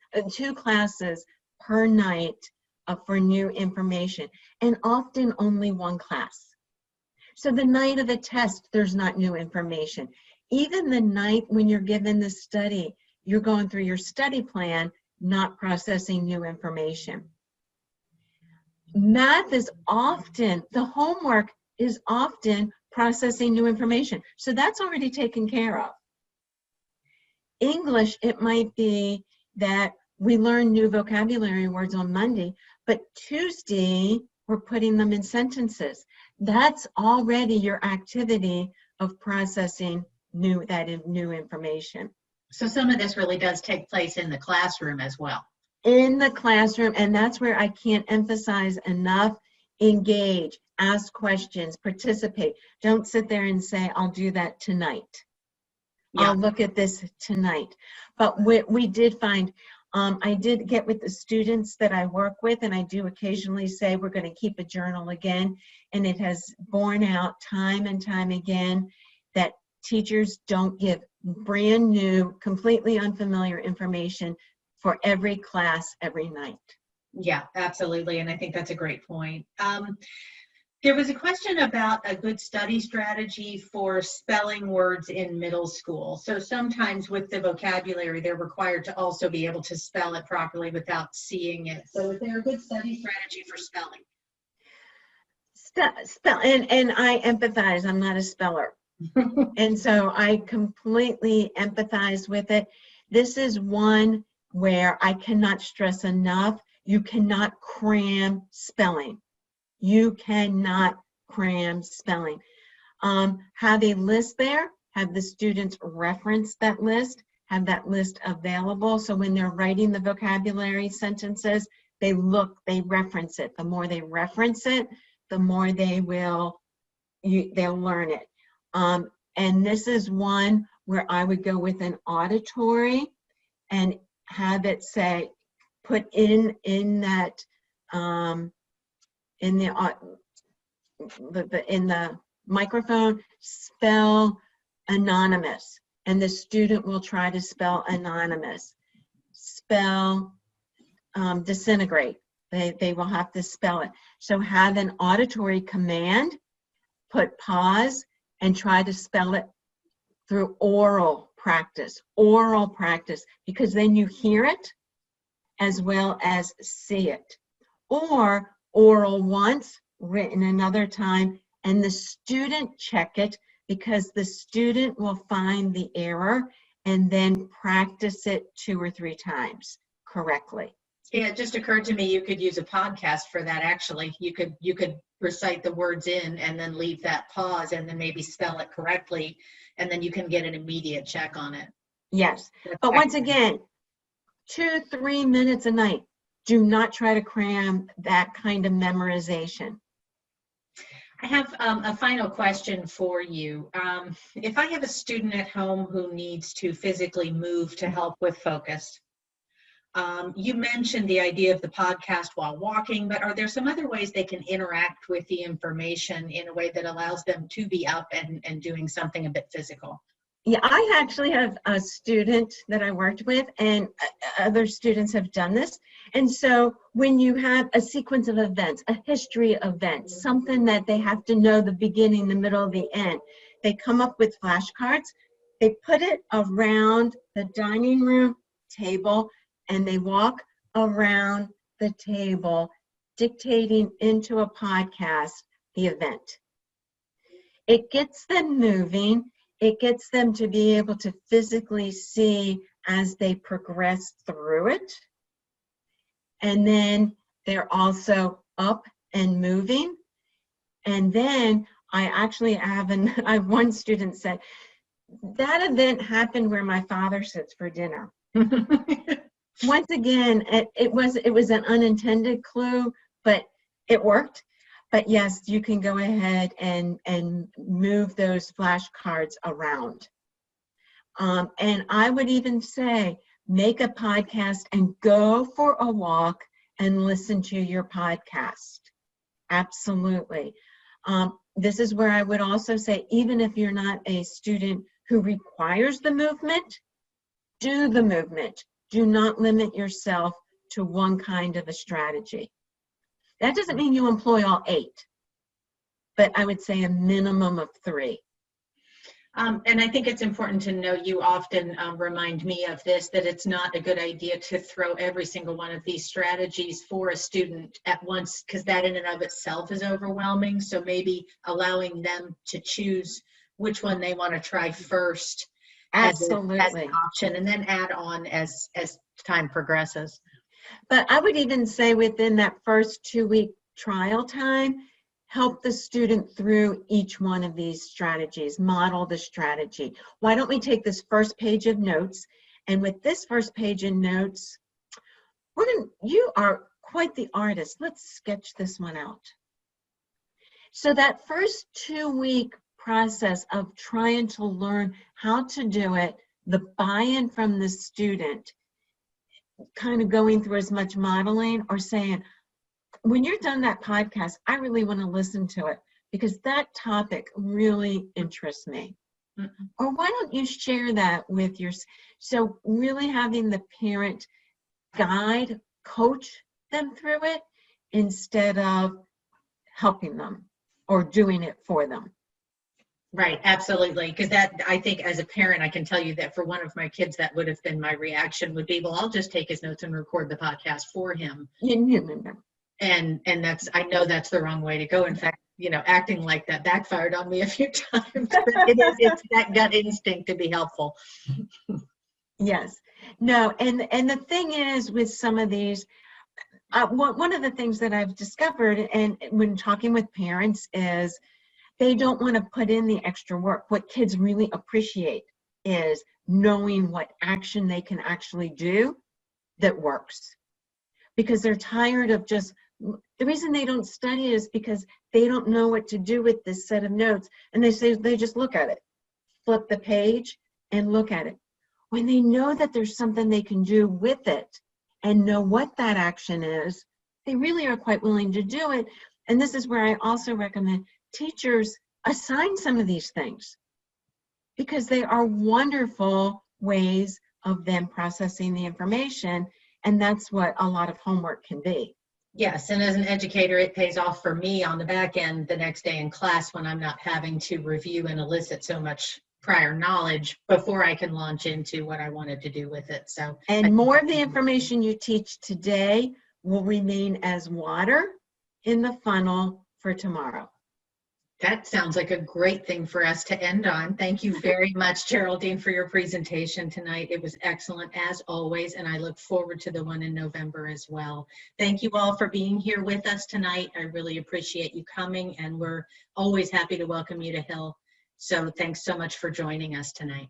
per night for new information, and often only one class. So the night of the test, there's not new information. Even the night when you're given the study, you're going through your study plan, not processing new information. Math is often, the homework is often processing new information. So that's already taken care of. English, it might be that we learn new vocabulary words on Monday, but Tuesday, we're putting them in sentences. That's already your activity of processing new information. So some of this really does take place in the classroom as well. In the classroom, and that's where I can't emphasize enough, engage, ask questions, participate. Don't sit there and say, I'll do that tonight. Yeah. I'll look at this tonight. But we did find, I did get with the students that I work with, and I do occasionally say we're going to keep a journal again, and it has borne out time and time again that teachers don't give brand new, completely unfamiliar information for every class every night. Yeah, absolutely. And I think that's a great point. There was a question about a good study strategy for spelling words in middle school. So sometimes with the vocabulary, they're required to also be able to spell it properly without seeing it. So is there a good study strategy for spelling? And I empathize, I'm not a speller. And so I completely empathize with it. This is one where I cannot stress enough, you cannot cram spelling. You cannot cram spelling. Have a list there, have the students reference that list, have that list available. So when they're writing the vocabulary sentences, they reference it. The more they reference it, the more they'll learn it. And this is one where I would go with an auditory and have it say, put in that, in the microphone, spell anonymous, and the student will try to spell anonymous. Spell disintegrate. They will have to spell it. So have an auditory command, put pause, and try to spell it through oral practice, because then you hear it as well as see it. Or oral once, written another time, and the student check it, because the student will find the error and then practice it 2 or 3 times correctly. Yeah, it just occurred to me you could use a podcast for that. Actually, you could recite the words in and then leave that pause and then maybe spell it correctly, and then you can get an immediate check on it. Yes, but once again, 2-3 minutes a night. Do not try to cram that kind of memorization. I have a final question for you. If I have a student at home who needs to physically move to help with focus, you mentioned the idea of the podcast while walking, but are there some other ways they can interact with the information in a way that allows them to be up and doing something a bit physical? Yeah, I actually have a student that I worked with, and other students have done this. And so when you have a sequence of events, a history of events, something that they have to know the beginning, the middle, the end, they come up with flashcards, they put it around the dining room table, and they walk around the table dictating into a podcast the event. It gets them moving. It gets them to be able to physically see as they progress through it. And then they're also up and moving. And then I actually have one student said, that event happened where my father sits for dinner. Once again, it was an unintended clue, but it worked. But yes, you can go ahead and move those flashcards around. And I would even say, make a podcast and go for a walk and listen to your podcast. Absolutely. This is where I would also say, even if you're not a student who requires the movement, do the movement. Do not limit yourself to one kind of a strategy. That doesn't mean you employ all 8, but I would say a minimum of 3. And I think it's important to know, you often remind me of this, that it's not a good idea to throw every single one of these strategies for a student at once, because that in and of itself is overwhelming. So maybe allowing them to choose which one they want to try first as an option, and then add on as time progresses. But I would even say within that first 2-week trial time, help the student through each one of these strategies, model the strategy. Why don't we take this first page of notes, and with this first page of notes, you are quite the artist. Let's sketch this one out. So that first 2-week process of trying to learn how to do it, the buy-in from the student, kind of going through as much modeling or saying, when you're done that podcast, I really want to listen to it because that topic really interests me. Mm-hmm. Or why don't you share that with so really having the parent guide, coach them through it instead of helping them or doing it for them. Right, absolutely. Because that, I think as a parent, I can tell you that for one of my kids, that would have been my reaction, would be, well, I'll just take his notes and record the podcast for him. And that's, I know that's the wrong way to go. In fact, acting like that backfired on me a few times. But it's that gut instinct to be helpful. Yes. No, and the thing is with some of these, one of the things that I've discovered, and when talking with parents, is they don't want to put in the extra work. What kids really appreciate is knowing what action they can actually do that works. Because they're tired of just, the reason they don't study is because they don't know what to do with this set of notes. And they just look at it, flip the page and look at it. When they know that there's something they can do with it and know what that action is, they really are quite willing to do it. And this is where I also recommend teachers assign some of these things because they are wonderful ways of them processing the information. And that's what a lot of homework can be. Yes, and as an educator, it pays off for me on the back end the next day in class when I'm not having to review and elicit so much prior knowledge before I can launch into what I wanted to do with it. So, and more of the information you teach today will remain as water in the funnel for tomorrow. That sounds like a great thing for us to end on. Thank you very much, Geraldine, for your presentation tonight. It was excellent as always, and I look forward to the one in November as well. Thank you all for being here with us tonight. I really appreciate you coming, and we're always happy to welcome you to Hill. So thanks so much for joining us tonight.